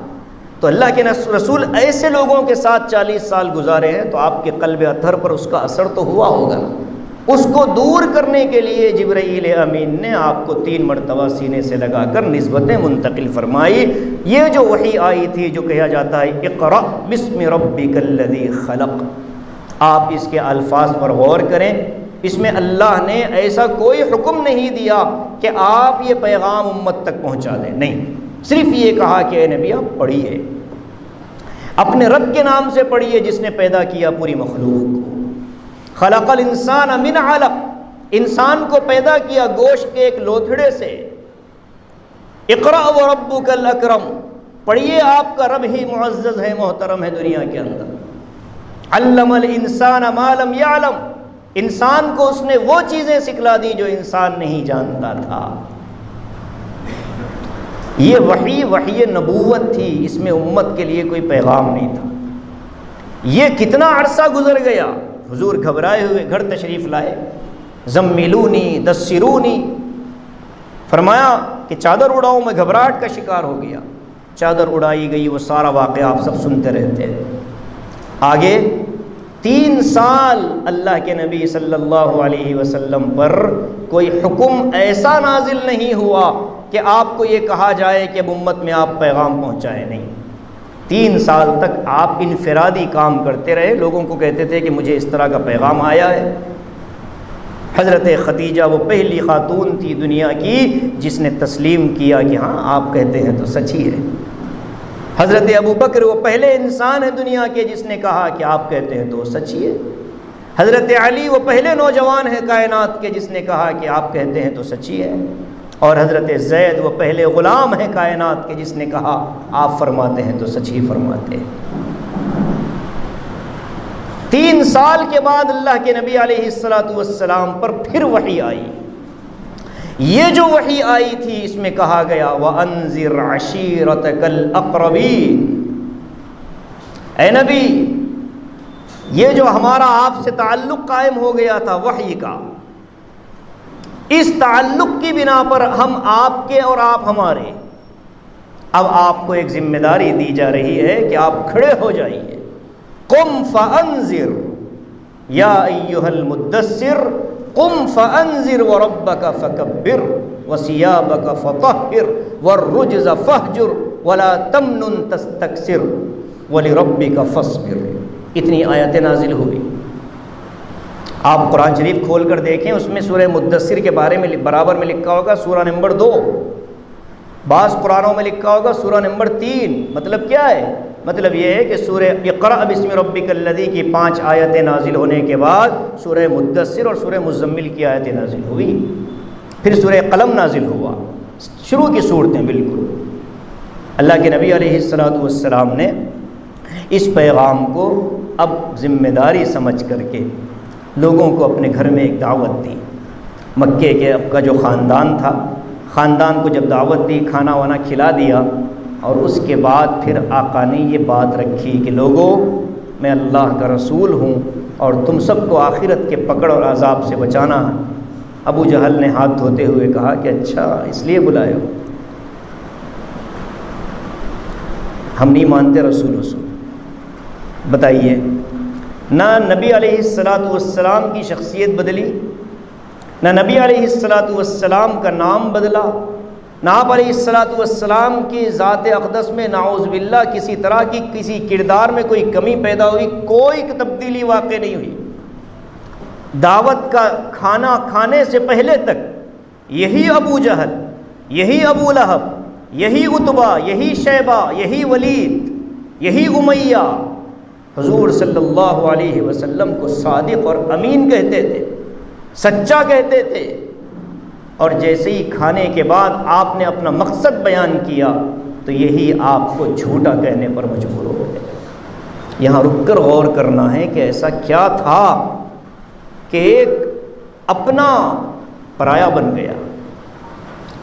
تو اللہ کے رسول ایسے لوگوں کے ساتھ 40 سال گزارے ہیں، تو آپ کے قلب اطہر پر اس کا اثر تو ہوا ہوگا۔ اس کو دور کرنے کے لیے جبرائیل امین نے آپ کو 3 مرتبہ سینے سے لگا کر نسبتیں منتقل فرمائی۔ یہ جو وحی آئی تھی، جو کہا جاتا ہے اقرأ بسم ربک الذی خلق، آپ اس کے الفاظ پر غور کریں۔ اس میں اللہ نے ایسا کوئی حکم نہیں دیا کہ آپ یہ پیغام امت تک پہنچا دیں، نہیں، صرف یہ کہا کہ اے نبی آپ پڑھیے، اپنے رب کے نام سے پڑھیے جس نے پیدا کیا پوری مخلوق کو۔ خلق الانسان من علق، انسان کو پیدا کیا گوشت کے ایک لوتھڑے سے۔ اقرأ وربک الاکرم، پڑھیے آپ کا رب ہی معزز ہے، محترم ہے دنیا کے اندر۔ علم الانسان ما لم یعلم، انسان کو اس نے وہ چیزیں سکھلا دی جو انسان نہیں جانتا تھا۔ یہ وحی نبوت تھی، اس میں امت کے لیے کوئی پیغام نہیں تھا۔ یہ کتنا عرصہ گزر گیا، حضور گھبرائے ہوئے گھر تشریف لائے، زملونی دثرونی، فرمایا کہ چادر اڑاؤ، میں گھبراہٹ کا شکار ہو گیا۔ چادر اڑائی گئی، وہ سارا واقعہ آپ سب سنتے رہتے ہیں۔ آگے 3 سال اللہ کے نبی صلی اللہ علیہ وسلم پر کوئی حکم ایسا نازل نہیں ہوا کہ آپ کو یہ کہا جائے کہ اب امت میں آپ پیغام پہنچائیں، نہیں۔ 3 سال تک آپ انفرادی کام کرتے رہے، لوگوں کو کہتے تھے کہ مجھے اس طرح کا پیغام آیا ہے۔ حضرت خدیجہ وہ پہلی خاتون تھی دنیا کی جس نے تسلیم کیا کہ ہاں آپ کہتے ہیں تو سچ ہی ہے۔ حضرت ابو بکر وہ پہلے انسان ہیں دنیا کے جس نے کہا کہ آپ کہتے ہیں تو سچ ہی ہے۔ حضرت علی وہ پہلے نوجوان ہیں کائنات کے جس نے کہا کہ آپ کہتے ہیں تو سچ ہی ہے۔ اور حضرت زید وہ پہلے غلام ہیں کائنات کے جس نے کہا آپ فرماتے ہیں تو سچ ہی فرماتے ہیں۔ 3 سال کے بعد اللہ کے نبی علیہ الصلوۃ والسلام پر پھر وحی آئی۔ یہ جو وحی آئی تھی اس میں کہا گیا وَأَنذِرْ عَشِيرَتَكَ الْأَقْرَبِينَ، اے نبی یہ جو ہمارا آپ سے تعلق قائم ہو گیا تھا وحی کا، اس تعلق کی بنا پر ہم آپ کے اور آپ ہمارے، اب آپ کو ایک ذمہ داری دی جا رہی ہے کہ آپ کھڑے ہو جائیے. قم فانذر یا ایھا المدثر قم فانذر وربک فکبر وثیابک فطہر والرجز فاہجر ولا تمنن تستکثر ولربک فاصبر. اتنی آیتیں نازل ہوئی. آپ قرآن شریف کھول کر دیکھیں، اس میں سورہ مدثر کے بارے میں برابر میں لکھا ہوگا سورہ نمبر 2، بعض قرآنوں میں لکھا ہوگا سورہ نمبر 3. مطلب کیا ہے؟ مطلب یہ ہے کہ سورہ اقرأ بسم ربک الذی کی 5 آیتیں نازل ہونے کے بعد سورہ مدثر اور سورہ مزمل کی آیتیں نازل ہوئی، پھر سورہ قلم نازل ہوا، شروع کی صورتیں بالکل. اللہ کے نبی علیہ السلام نے اس پیغام کو اب ذمہ داری سمجھ کر کے لوگوں کو اپنے گھر میں ایک دعوت دی. مکے کے اب کا جو خاندان تھا، خاندان کو جب دعوت دی، کھانا وانا کھلا دیا، اور اس کے بعد پھر آقا نے یہ بات رکھی کہ لوگوں میں اللہ کا رسول ہوں اور تم سب کو آخرت کے پکڑ اور عذاب سے بچانا ہے. ابو جہل نے ہاتھ دھوتے ہوئے کہا کہ اچھا اس لیے بلائے ہو، ہم نہیں مانتے رسول. بتائیے، نہ نبی علیہ السلام کی شخصیت بدلی، نہ نبی علیہ السلام کا نام بدلا، نہ آپ علیہ السلام کی ذات اقدس میں نعوذ باللہ کسی طرح کی کسی کردار میں کوئی کمی پیدا ہوئی، کوئی تبدیلی واقع نہیں ہوئی. دعوت کا کھانا کھانے سے پہلے تک یہی ابو جہل، یہی ابو لہب، یہی عتبہ، یہی شیبہ، یہی ولید، یہی امیہ حضور صلی اللہ علیہ وسلم کو صادق اور امین کہتے تھے، سچا کہتے تھے. اور جیسے ہی کھانے کے بعد آپ نے اپنا مقصد بیان کیا تو یہی آپ کو جھوٹا کہنے پر مجبور ہو گئے. یہاں رک کر غور کرنا ہے کہ ایسا کیا تھا کہ ایک اپنا پرایا بن گیا،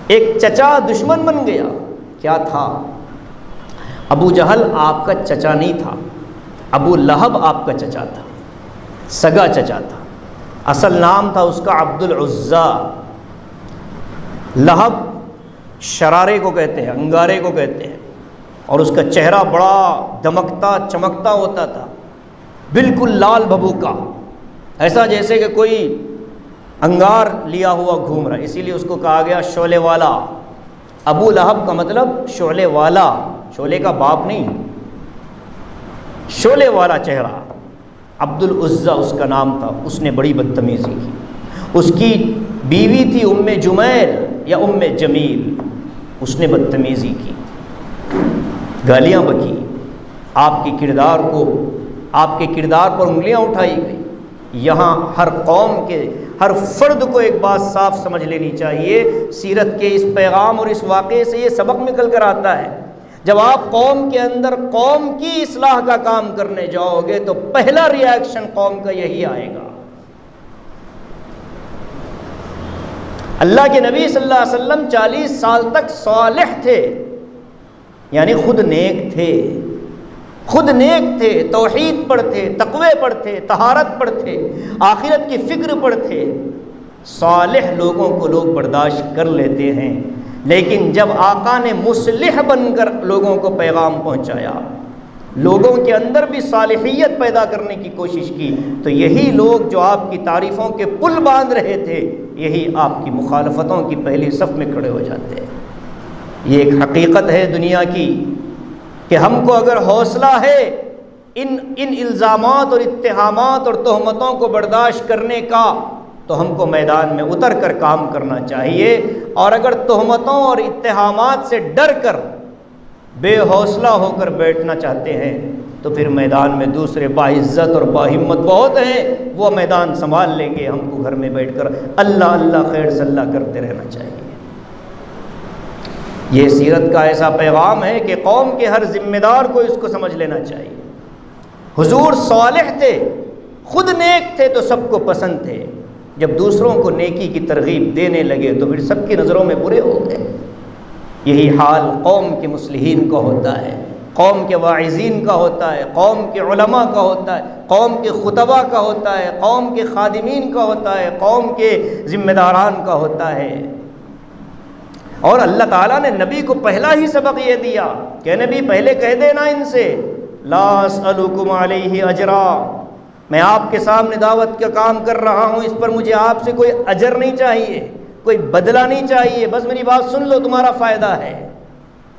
ایک چچا دشمن بن گیا. کیا تھا؟ ابو جہل آپ کا چچا نہیں تھا، ابو لہب آپ کا چچا تھا، سگا چچا تھا. اصل نام تھا اس کا عبد العزیٰ. لہب شرارے کو کہتے ہیں، انگارے کو کہتے ہیں، اور اس کا چہرہ بڑا دمکتا چمکتا ہوتا تھا، بالکل لال بھبو کا، ایسا جیسے کہ کوئی انگار لیا ہوا گھوم رہا ہے. اسی لیے اس کو کہا گیا شعلے والا. ابو لہب کا مطلب شعلے والا، شعلے کا باپ نہیں، شعلے والا چہرہ. عبد العزیٰ اس کا نام تھا. اس نے بڑی بدتمیزی کی. اس کی بیوی تھی ام جمیل یا ام جمیل، اس نے بدتمیزی کی، گالیاں بکی، آپ کے کردار پر انگلیاں اٹھائی گئی. یہاں ہر قوم کے ہر فرد کو ایک بات صاف سمجھ لینی چاہیے، سیرت کے اس پیغام اور اس واقعے سے یہ سبق نکل کر آتا ہے. جب آپ قوم کے اندر قوم کی اصلاح کا کام کرنے جاؤ گے تو پہلا ری ایکشن قوم کا یہی آئے گا. اللہ کے نبی صلی اللہ علیہ وسلم 40 سال تک صالح تھے، یعنی خود نیک تھے، توحید پر تھے، تقوی پر تھے، طہارت پر تھے، آخرت کی فکر پر تھے. صالح لوگوں کو لوگ برداشت کر لیتے ہیں، لیکن جب آقا نے مصلح بن کر لوگوں کو پیغام پہنچایا، لوگوں کے اندر بھی صالحیت پیدا کرنے کی کوشش کی، تو یہی لوگ جو آپ کی تعریفوں کے پل باندھ رہے تھے، یہی آپ کی مخالفتوں کی پہلی صف میں کھڑے ہو جاتے ہیں. یہ ایک حقیقت ہے دنیا کی کہ ہم کو اگر حوصلہ ہے ان الزامات اور اتہامات اور تہمتوں کو برداشت کرنے کا، تو ہم کو میدان میں اتر کر کام کرنا چاہیے. اور اگر تہمتوں اور اتہامات سے ڈر کر بے حوصلہ ہو کر بیٹھنا چاہتے ہیں تو پھر میدان میں دوسرے باعزت اور باہمت بہت ہیں، وہ میدان سنبھال لیں گے. ہم کو گھر میں بیٹھ کر اللہ اللہ خیر سے اللہ کرتے رہنا چاہیے. یہ سیرت کا ایسا پیغام ہے کہ قوم کے ہر ذمہ دار کو اس کو سمجھ لینا چاہیے. حضور صالح تھے، خود نیک تھے تو سب کو پسند تھے، جب دوسروں کو نیکی کی ترغیب دینے لگے تو پھر سب کی نظروں میں برے ہو گئے۔ یہی حال قوم کے مصلحین کا ہوتا ہے، قوم کے واعظین کا ہوتا ہے، قوم کے علماء کا ہوتا ہے، قوم کے خطباء کا ہوتا ہے، قوم کے خادمین کا ہوتا ہے، قوم کے ذمہ داران کا ہوتا ہے۔ اور اللہ تعالیٰ نے نبی کو پہلا ہی سبق یہ دیا کہ نبی پہلے کہہ دینا ان سے لا اسألکم علیہ اجرا، میں آپ کے سامنے دعوت کا کام کر رہا ہوں، اس پر مجھے آپ سے کوئی اجر نہیں چاہیے، کوئی بدلہ نہیں چاہیے، بس میری بات سن لو، تمہارا فائدہ ہے۔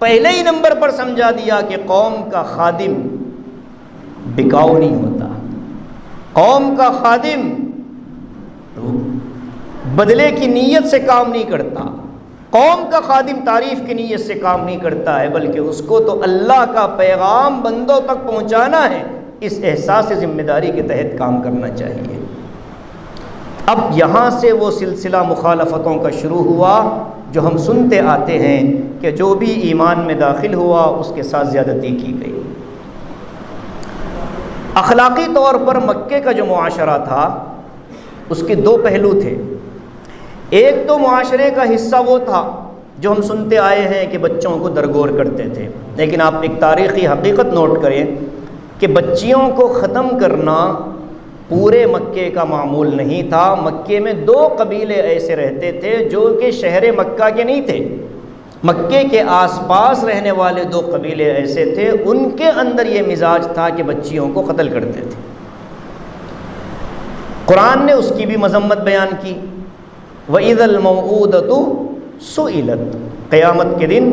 پہلے ہی نمبر پر سمجھا دیا کہ قوم کا خادم بکاؤ نہیں ہوتا، قوم کا خادم بدلے کی نیت سے کام نہیں کرتا، قوم کا خادم تعریف کی نیت سے کام نہیں کرتا ہے، بلکہ اس کو تو اللہ کا پیغام بندوں تک پہنچانا ہے، اس احساس ذمہ داری کے تحت کام کرنا چاہیے۔ اب یہاں سے وہ سلسلہ مخالفتوں کا شروع ہوا جو ہم سنتے آتے ہیں کہ جو بھی ایمان میں داخل ہوا اس کے ساتھ زیادتی کی گئی۔ اخلاقی طور پر مکے کا جو معاشرہ تھا اس کے دو پہلو تھے۔ ایک تو معاشرے کا حصہ وہ تھا جو ہم سنتے آئے ہیں کہ بچوں کو درگور کرتے تھے، لیکن آپ ایک تاریخی حقیقت نوٹ کریں کہ بچیوں کو ختم کرنا پورے مکے کا معمول نہیں تھا۔ مکے میں دو قبیلے ایسے رہتے تھے جو کہ شہر مکہ کے نہیں تھے، مکے کے آس پاس رہنے والے دو قبیلے ایسے تھے، ان کے اندر یہ مزاج تھا کہ بچیوں کو قتل کرتے تھے۔ قرآن نے اس کی بھی مذمت بیان کی، وَإِذَا الْمَوْعُودَةُ سُئِلَتْ، قیامت کے دن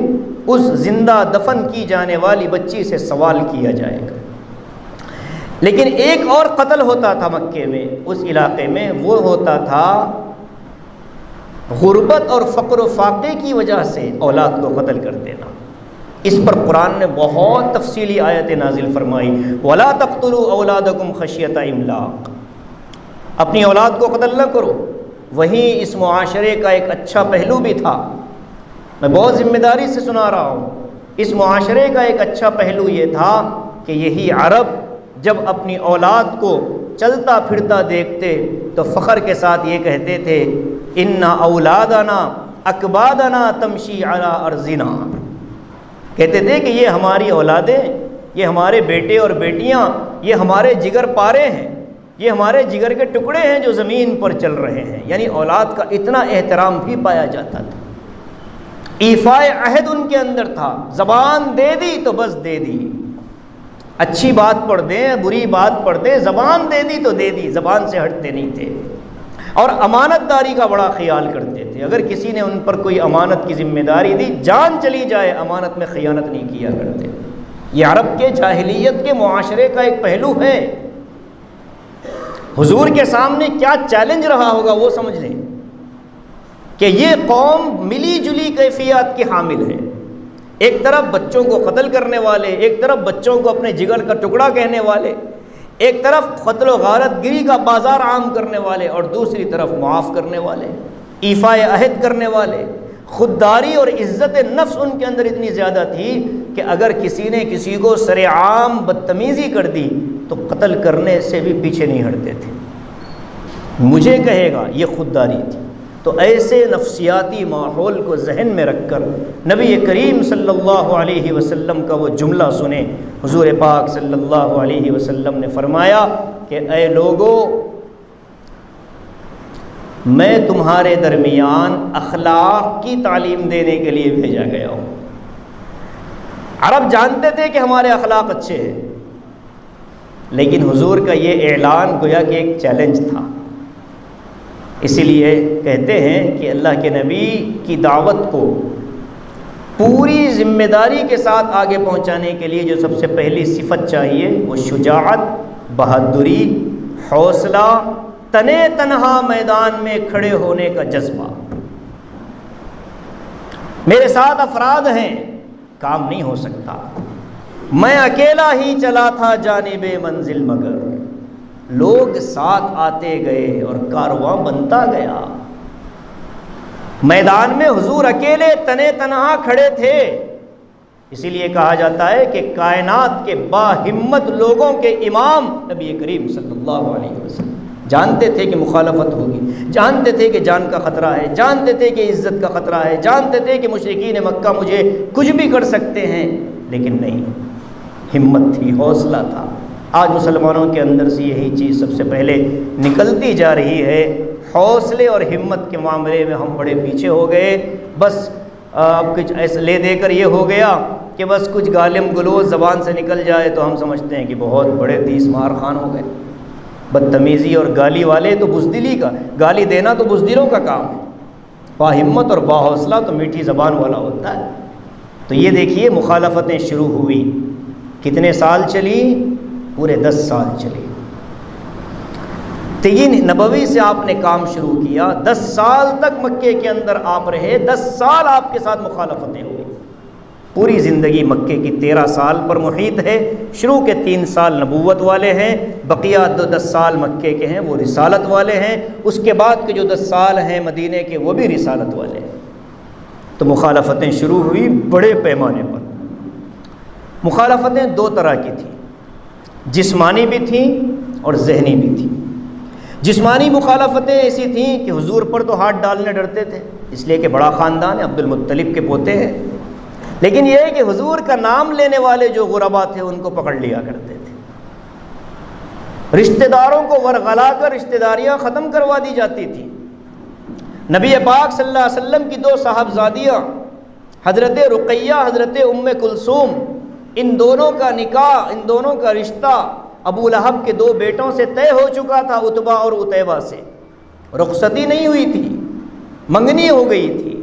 اس زندہ دفن کی جانے والی بچی سے سوال کیا جائے گا۔ لیکن ایک اور قتل ہوتا تھا مکے میں، اس علاقے میں، وہ ہوتا تھا غربت اور فقر و فاقے کی وجہ سے اولاد کو قتل کر دینا۔ اس پر قرآن نے بہت تفصیلی آیت نازل فرمائی، وَلَا تَقْتُلُوا أَوْلَادَكُمْ خَشْيَةَ إِمْلَاقٍ، اپنی اولاد کو قتل نہ کرو۔ وہیں اس معاشرے کا ایک اچھا پہلو بھی تھا، میں بہت ذمہ داری سے سنا رہا ہوں، اس معاشرے کا ایک اچھا پہلو یہ تھا کہ یہی عرب جب اپنی اولاد کو چلتا پھرتا دیکھتے تو فخر کے ساتھ یہ کہتے تھے ان اولادنا اکبادنا تمشی علی ارضنا، کہتے تھے کہ یہ ہماری اولادیں، یہ ہمارے بیٹے اور بیٹیاں، یہ ہمارے جگر پارے ہیں، یہ ہمارے جگر کے ٹکڑے ہیں جو زمین پر چل رہے ہیں۔ یعنی اولاد کا اتنا احترام بھی پایا جاتا تھا، ایفائے عہد ان کے اندر تھا، زبان دے دی تو بس دے دی، اچھی بات پڑھ دیں بری بات پڑھ دیں، زبان دے دی تو دے دی، زبان سے ہٹتے نہیں تھے، اور امانت داری کا بڑا خیال کرتے تھے۔ اگر کسی نے ان پر کوئی امانت کی ذمہ داری دی، جان چلی جائے امانت میں خیانت نہیں کیا کرتے۔ یہ عرب کے جاہلیت کے معاشرے کا ایک پہلو ہے۔ حضور کے سامنے کیا چیلنج رہا ہوگا وہ سمجھ لیں کہ یہ قوم ملی جلی کیفیات کی حامل ہے، ایک طرف بچوں کو قتل کرنے والے، ایک طرف بچوں کو اپنے جگر کا ٹکڑا کہنے والے، ایک طرف قتل و غارت گری کا بازار عام کرنے والے، اور دوسری طرف معاف کرنے والے، ایفائے عہد کرنے والے۔ خودداری اور عزت نفس ان کے اندر اتنی زیادہ تھی کہ اگر کسی نے کسی کو سر عام بدتمیزی کر دی تو قتل کرنے سے بھی پیچھے نہیں ہٹتے تھے، مجھے کہے گا، یہ خودداری تھی۔ تو ایسے نفسیاتی ماحول کو ذہن میں رکھ کر نبی کریم صلی اللہ علیہ وسلم کا وہ جملہ سنیں۔ حضور پاک صلی اللہ علیہ وسلم نے فرمایا کہ اے لوگو، میں تمہارے درمیان اخلاق کی تعلیم دینے کے لیے بھیجا گیا ہوں۔ عرب جانتے تھے کہ ہمارے اخلاق اچھے ہیں، لیکن حضور کا یہ اعلان گویا کہ ایک چیلنج تھا۔ اسی لیے کہتے ہیں کہ اللہ کے نبی کی دعوت کو پوری ذمہ داری کے ساتھ آگے پہنچانے کے لیے جو سب سے پہلی صفت چاہیے وہ شجاعت، بہادری، حوصلہ، تنے تنہا میدان میں کھڑے ہونے کا جذبہ۔ میرے ساتھ افراد ہیں، کام نہیں ہو سکتا، میں اکیلا ہی چلا تھا جانب منزل، مگر لوگ ساتھ آتے گئے اور کارواں بنتا گیا۔ میدان میں حضور اکیلے تنے تنہا کھڑے تھے، اسی لیے کہا جاتا ہے کہ کائنات کے باہمت لوگوں کے امام نبی کریم صلی اللہ علیہ وسلم، جانتے تھے کہ مخالفت ہوگی، جانتے تھے کہ جان کا خطرہ ہے، جانتے تھے کہ عزت کا خطرہ ہے، جانتے تھے کہ مشرکین مکہ مجھے کچھ بھی کر سکتے ہیں، لیکن نہیں، ہمت تھی، حوصلہ تھا۔ آج مسلمانوں کے اندر سے یہی چیز سب سے پہلے نکلتی جا رہی ہے۔ حوصلے اور ہمت کے معاملے میں ہم بڑے پیچھے ہو گئے۔ بس اب کچھ ایسا لے دے کر یہ ہو گیا کہ بس کچھ گالم گلوز زبان سے نکل جائے تو ہم سمجھتے ہیں کہ بہت بڑے تیس مار خان ہو گئے۔ بدتمیزی اور گالی والے تو بزدلی کا، گالی دینا تو بزدلوں کا کام ہے، با ہمت اور با حوصلہ تو میٹھی زبان والا ہوتا ہے۔ تو یہ دیکھیے مخالفتیں شروع ہوئی، کتنے سال چلی؟ پورے 10 سال چلی۔ تین نبوی سے آپ نے کام شروع کیا، 10 سال تک مکے کے اندر آپ رہے، 10 سال آپ کے ساتھ مخالفتیں ہوئی۔ پوری زندگی مکے کی 13 سال پر محیط ہے۔ شروع کے 3 سال نبوت والے ہیں، بقیہ 10 سال مکے کے ہیں، وہ رسالت والے ہیں۔ اس کے بعد کے جو 10 سال ہیں مدینے کے، وہ بھی رسالت والے ہیں۔ تو مخالفتیں شروع ہوئی بڑے پیمانے پر۔ مخالفتیں 2 طرح کی تھیں، جسمانی بھی تھیں اور ذہنی بھی تھیں۔ جسمانی مخالفتیں ایسی تھیں کہ حضور پر تو ہاتھ ڈالنے ڈرتے تھے، اس لیے کہ بڑا خاندان ہے، عبد المطلب کے پوتے ہیں، لیکن یہ ہے کہ حضور کا نام لینے والے جو غربا تھے ان کو پکڑ لیا کرتے تھے، رشتہ داروں کو ورغلا کر رشتہ داریاں ختم کروا دی جاتی تھیں۔ نبی پاک صلی اللہ علیہ وسلم کی 2 صاحبزادیاں حضرت رقیہ، حضرت ام کلثوم، ان دونوں کا نکاح، ان دونوں کا رشتہ ابو لہب کے 2 بیٹوں سے طے ہو چکا تھا، عتبہ اور عتیبہ سے۔ رخصتی نہیں ہوئی تھی، منگنی ہو گئی تھی۔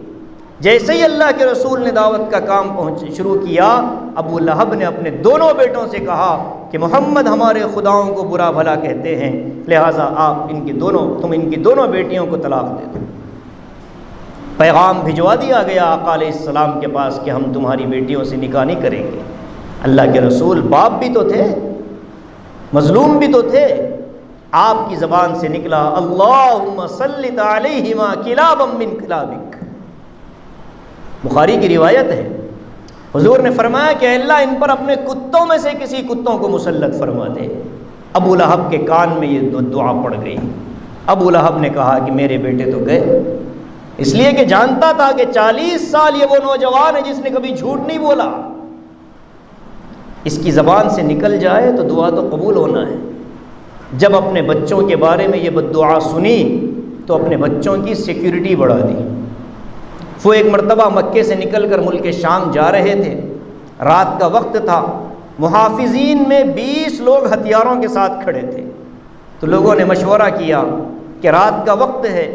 جیسے ہی اللہ کے رسول نے دعوت کا کام شروع کیا، ابو لہب نے اپنے دونوں بیٹوں سے کہا کہ محمد ہمارے خداؤں کو برا بھلا کہتے ہیں، لہٰذا تم ان کی دونوں بیٹیوں کو طلاق دے دو۔ پیغام بھجوا دیا گیا آقا علیہ السلام کے پاس کہ ہم تمہاری بیٹیوں سے نکاح نہیں کریں گے۔ اللہ کے رسول باپ بھی تو تھے، مظلوم بھی تو تھے، آپ کی زبان سے نکلا اللہم سلط علیہما کلابا من کلابک۔ بخاری کی روایت ہے، حضور نے فرمایا کہ اللہ ان پر اپنے کتوں میں سے کسی کتوں کو مسلط فرما دے۔ ابو لہب کے کان میں یہ دعا پڑ گئی۔ ابو لہب نے کہا کہ میرے بیٹے تو گئے، اس لیے کہ جانتا تھا کہ 40 سال یہ وہ نوجوان ہے جس نے کبھی جھوٹ نہیں بولا، اس کی زبان سے نکل جائے تو دعا تو قبول ہونا ہے۔ جب اپنے بچوں کے بارے میں یہ بد دعا سنی تو اپنے بچوں کی سیکیورٹی بڑھا دی۔ وہ ایک مرتبہ مکے سے نکل کر ملک شام جا رہے تھے، رات کا وقت تھا، محافظین میں 20 لوگ ہتھیاروں کے ساتھ کھڑے تھے۔ تو لوگوں نے مشورہ کیا کہ رات کا وقت ہے،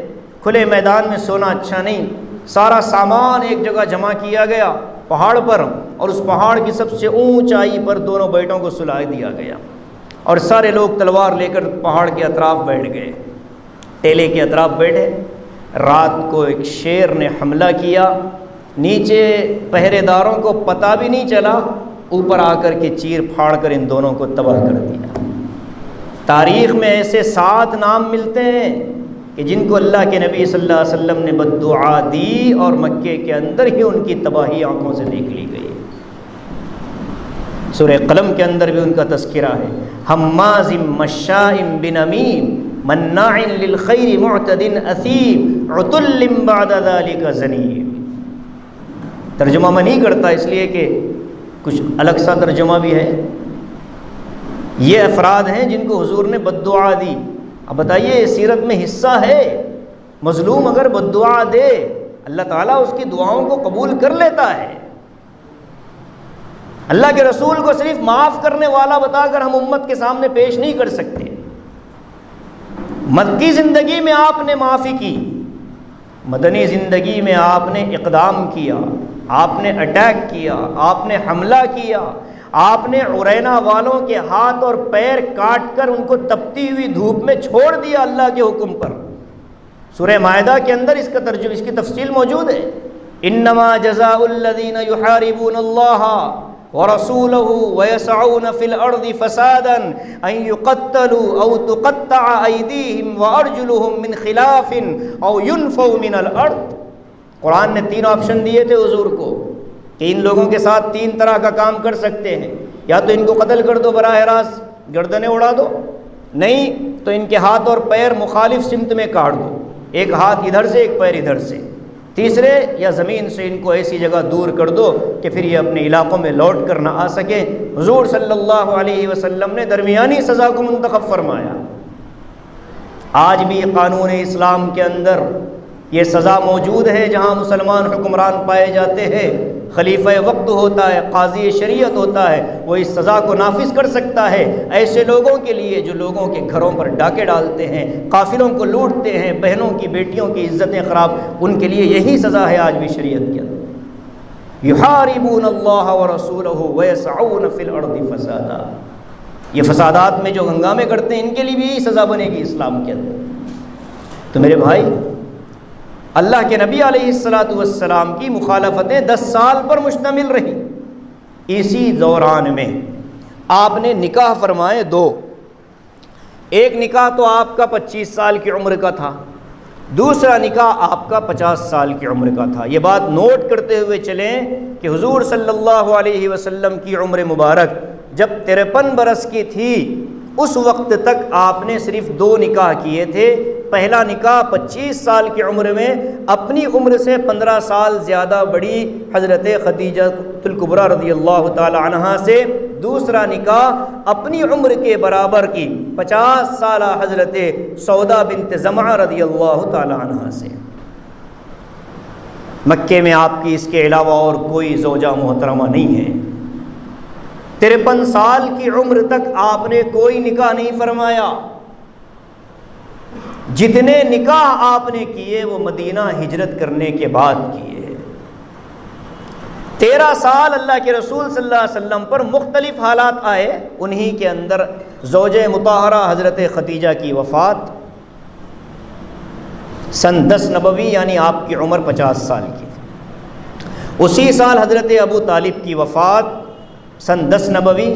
کھلے میدان میں سونا اچھا نہیں، سارا سامان ایک جگہ جمع کیا گیا پہاڑ پر، اور اس پہاڑ کی سب سے اونچائی پر دونوں بیٹوں کو سلا دیا گیا، اور سارے لوگ تلوار لے کر پہاڑ کے اطراف بیٹھ گئے، ٹیلے کے اطراف بیٹھے۔ رات کو ایک شیر نے حملہ کیا، نیچے پہرے داروں کو پتہ بھی نہیں چلا، اوپر آ کر کے چیر پھاڑ کر ان دونوں کو تباہ کر دیا۔ تاریخ میں ایسے 7 نام ملتے ہیں کہ جن کو اللہ کے نبی صلی اللہ علیہ وسلم نے بد دعا دی اور مکے کے اندر ہی ان کی تباہی آنکھوں سے دیکھ لی گئی۔ سورہ قلم کے اندر بھی ان کا تذکرہ ہے، حماز مشاء بنمیم مناع للخیر معتد اثیم عتل بعد ذلک زنیم۔ ترجمہ میں نہیں کرتا اس لیے کہ کچھ الگ سا ترجمہ بھی ہے۔ یہ افراد ہیں جن کو حضور نے بد دعا دی۔ اب بتائیے سیرت میں حصہ ہے، مظلوم اگر بد دعا دے اللہ تعالیٰ اس کی دعاؤں کو قبول کر لیتا ہے۔ اللہ کے رسول کو صرف معاف کرنے والا بتا کر ہم امت کے سامنے پیش نہیں کر سکتے۔ مکی زندگی میں آپ نے معافی کی، مدنی زندگی میں آپ نے اقدام کیا، آپ نے اٹیک کیا، آپ نے حملہ کیا، آپ نے عرینا والوں کے ہاتھ اور پیر کاٹ کر ان کو تپتی ہوئی دھوپ میں چھوڑ دیا اللہ کے حکم پر۔ سورہ مائدہ کے اندر اس کا ترجمہ، اس کی تفصیل موجود ہے۔ انما جزاء الذین یحاربون اللہ ورسولہ ویسعون فی الارض فسادا ان یقتلوا او تقطع ایدیہم وارجلہم من خلاف او ینفوا من الارض۔ قرآن نے 3 آپشن دیے تھے حضور کو کہ ان لوگوں کے ساتھ 3 طرح کا کام کر سکتے ہیں، یا تو ان کو قتل کر دو براہ راست، گردنیں اڑا دو، نہیں تو ان کے ہاتھ اور پیر مخالف سمت میں کاٹ دو، ایک ہاتھ ادھر سے ایک پیر ادھر سے، تیسرے یا زمین سے ان کو ایسی جگہ دور کر دو کہ پھر یہ اپنے علاقوں میں لوٹ کر نہ آ سکیں۔ حضور صلی اللہ علیہ وسلم نے درمیانی سزا کو منتخب فرمایا۔ آج بھی قانون اسلام کے اندر یہ سزا موجود ہے، جہاں مسلمان حکمران پائے جاتے ہیں، خلیفہ وقت ہوتا ہے، قاضی شریعت ہوتا ہے، وہ اس سزا کو نافذ کر سکتا ہے ایسے لوگوں کے لیے جو لوگوں کے گھروں پر ڈاکے ڈالتے ہیں، قافلوں کو لوٹتے ہیں، بہنوں کی بیٹیوں کی عزتیں خراب، ان کے لیے یہی سزا ہے آج بھی شریعت کے اندر۔ یحاربون اللہ ورسولہ ویسعون فی الارض فسادا، یہ فسادات میں جو ہنگامے کرتے ہیں ان کے لیے بھی یہی سزا بنے گی اسلام کے اندر۔ تو میرے بھائی، اللہ کے نبی علیہ الصلاۃ والسلام کی مخالفتیں 10 سال پر مشتمل رہی۔ اسی دوران میں آپ نے نکاح فرمائے 2۔ ایک نکاح تو آپ کا 25 سال کی عمر کا تھا، دوسرا نکاح آپ کا 50 سال کی عمر کا تھا۔ یہ بات نوٹ کرتے ہوئے چلیں کہ حضور صلی اللہ علیہ وسلم کی عمر مبارک جب 53 برس کی تھی، اس وقت تک آپ نے صرف 2 نکاح کیے تھے۔ پہلا نکاح 25 سال کی عمر میں اپنی عمر سے 15 سال زیادہ بڑی حضرت خدیجہ الکبریٰ رضی اللہ تعالی عنہا سے، دوسرا نکاح اپنی عمر کے برابر کی 50 سالہ حضرت سودا بنت زمعہ رضی اللہ تعالی عنہا سے۔ مکے میں آپ کی اس کے علاوہ اور کوئی زوجہ محترمہ نہیں ہے۔ 53 سال کی عمر تک آپ نے کوئی نکاح نہیں فرمایا۔ جتنے نکاح آپ نے کیے وہ مدینہ ہجرت کرنے کے بعد کیے۔ 13 سال اللہ کے رسول صلی اللہ علیہ وسلم پر مختلف حالات آئے، انہی کے اندر زوج مطہرہ حضرت خدیجہ کی وفات سن 10 نبوی، یعنی آپ کی عمر 50 سال کی تھی۔ اسی سال حضرت ابو طالب کی وفات سن 10 نبوی۔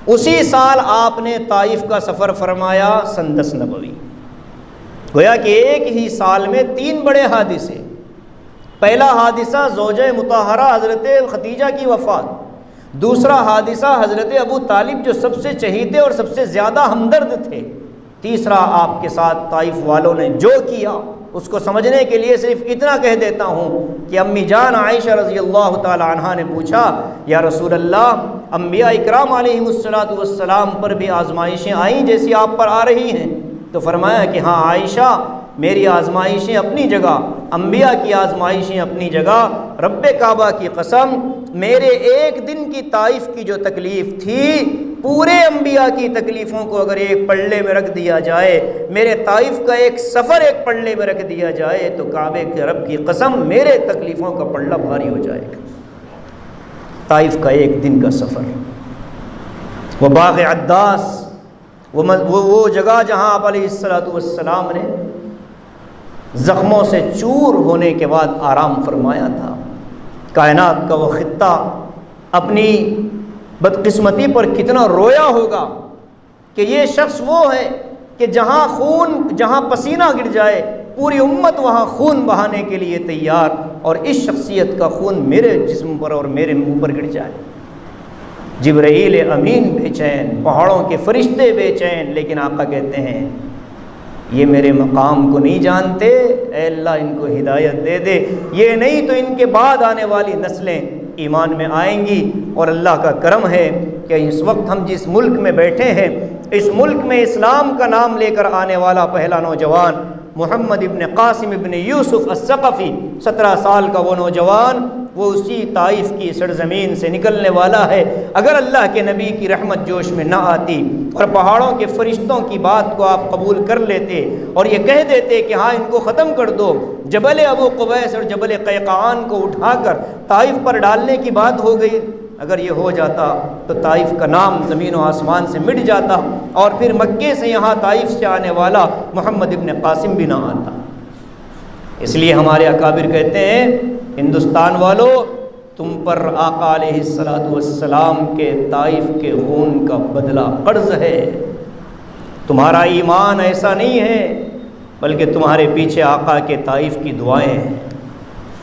اسی سال آپ نے طائف کا سفر فرمایا سن 10 نبوی۔ گویا کہ ایک ہی سال میں 3 بڑے حادثے۔ پہلا حادثہ زوجہ مطہرہ حضرت خدیجہ کی وفات، دوسرا حادثہ حضرت ابو طالب جو سب سے چہیتے اور سب سے زیادہ ہمدرد تھے، تیسرا آپ کے ساتھ طائف والوں نے جو کیا اس کو سمجھنے کے لیے صرف اتنا کہہ دیتا ہوں کہ امی جان عائشہ رضی اللہ تعالی عنہا نے پوچھا، یا رسول اللہ، انبیاء اکرام علیہم الصلاۃ والسلام پر بھی آزمائشیں آئیں جیسی آپ پر آ رہی ہیں؟ تو فرمایا کہ ہاں عائشہ، میری آزمائشیں اپنی جگہ، انبیاء کی آزمائشیں اپنی جگہ۔ رب کعبہ کی قسم، میرے ایک دن کی طائف کی جو تکلیف تھی، پورے انبیاء کی تکلیفوں کو اگر ایک پلڑے میں رکھ دیا جائے، میرے طائف کا ایک سفر ایک پلڑے میں رکھ دیا جائے، تو کعبے کے رب کی قسم میرے تکلیفوں کا پلڑا بھاری ہو جائے گا۔ طائف کا ایک دن کا سفر، وہ باغ عداس، وہ جگہ جہاں آپ علیہ السلام نے زخموں سے چور ہونے کے بعد آرام فرمایا تھا۔ کائنات کا وہ خطہ اپنی بدقسمتی پر کتنا رویا ہوگا کہ یہ شخص وہ ہے کہ جہاں پسینہ گر جائے پوری امت وہاں خون بہانے کے لیے تیار، اور اس شخصیت کا خون میرے جسم پر اور میرے منہ پر گر جائے۔ جبرائیل امین بے چین، پہاڑوں کے فرشتے بے چین، لیکن آقا کہتے ہیں یہ میرے مقام کو نہیں جانتے، اے اللہ ان کو ہدایت دے دے، یہ نہیں تو ان کے بعد آنے والی نسلیں ایمان میں آئیں گی۔ اور اللہ کا کرم ہے کہ اس وقت ہم جس ملک میں بیٹھے ہیں، اس ملک میں اسلام کا نام لے کر آنے والا پہلا نوجوان محمد ابن قاسم ابن یوسف الثقفی، 17 سال کا وہ نوجوان، وہ اسی طائف کی سرزمین سے نکلنے والا ہے۔ اگر اللہ کے نبی کی رحمت جوش میں نہ آتی اور پہاڑوں کے فرشتوں کی بات کو آپ قبول کر لیتے اور یہ کہہ دیتے کہ ہاں ان کو ختم کر دو، جبل ابو قبیس اور جبل قیقعان کو اٹھا کر طائف پر ڈالنے کی بات ہو گئی، اگر یہ ہو جاتا تو طائف کا نام زمین و آسمان سے مٹ جاتا، اور پھر مکے سے یہاں طائف سے آنے والا محمد ابن قاسم بھی نہ آتا۔ اس لیے ہمارے اکابر کہتے ہیں، ہندوستان والو، تم پر آقا علیہ السلام کے طائف کے خون کا بدلہ قرض ہے۔ تمہارا ایمان ایسا نہیں ہے، بلکہ تمہارے پیچھے آقا کے طائف کی دعائیں ہیں۔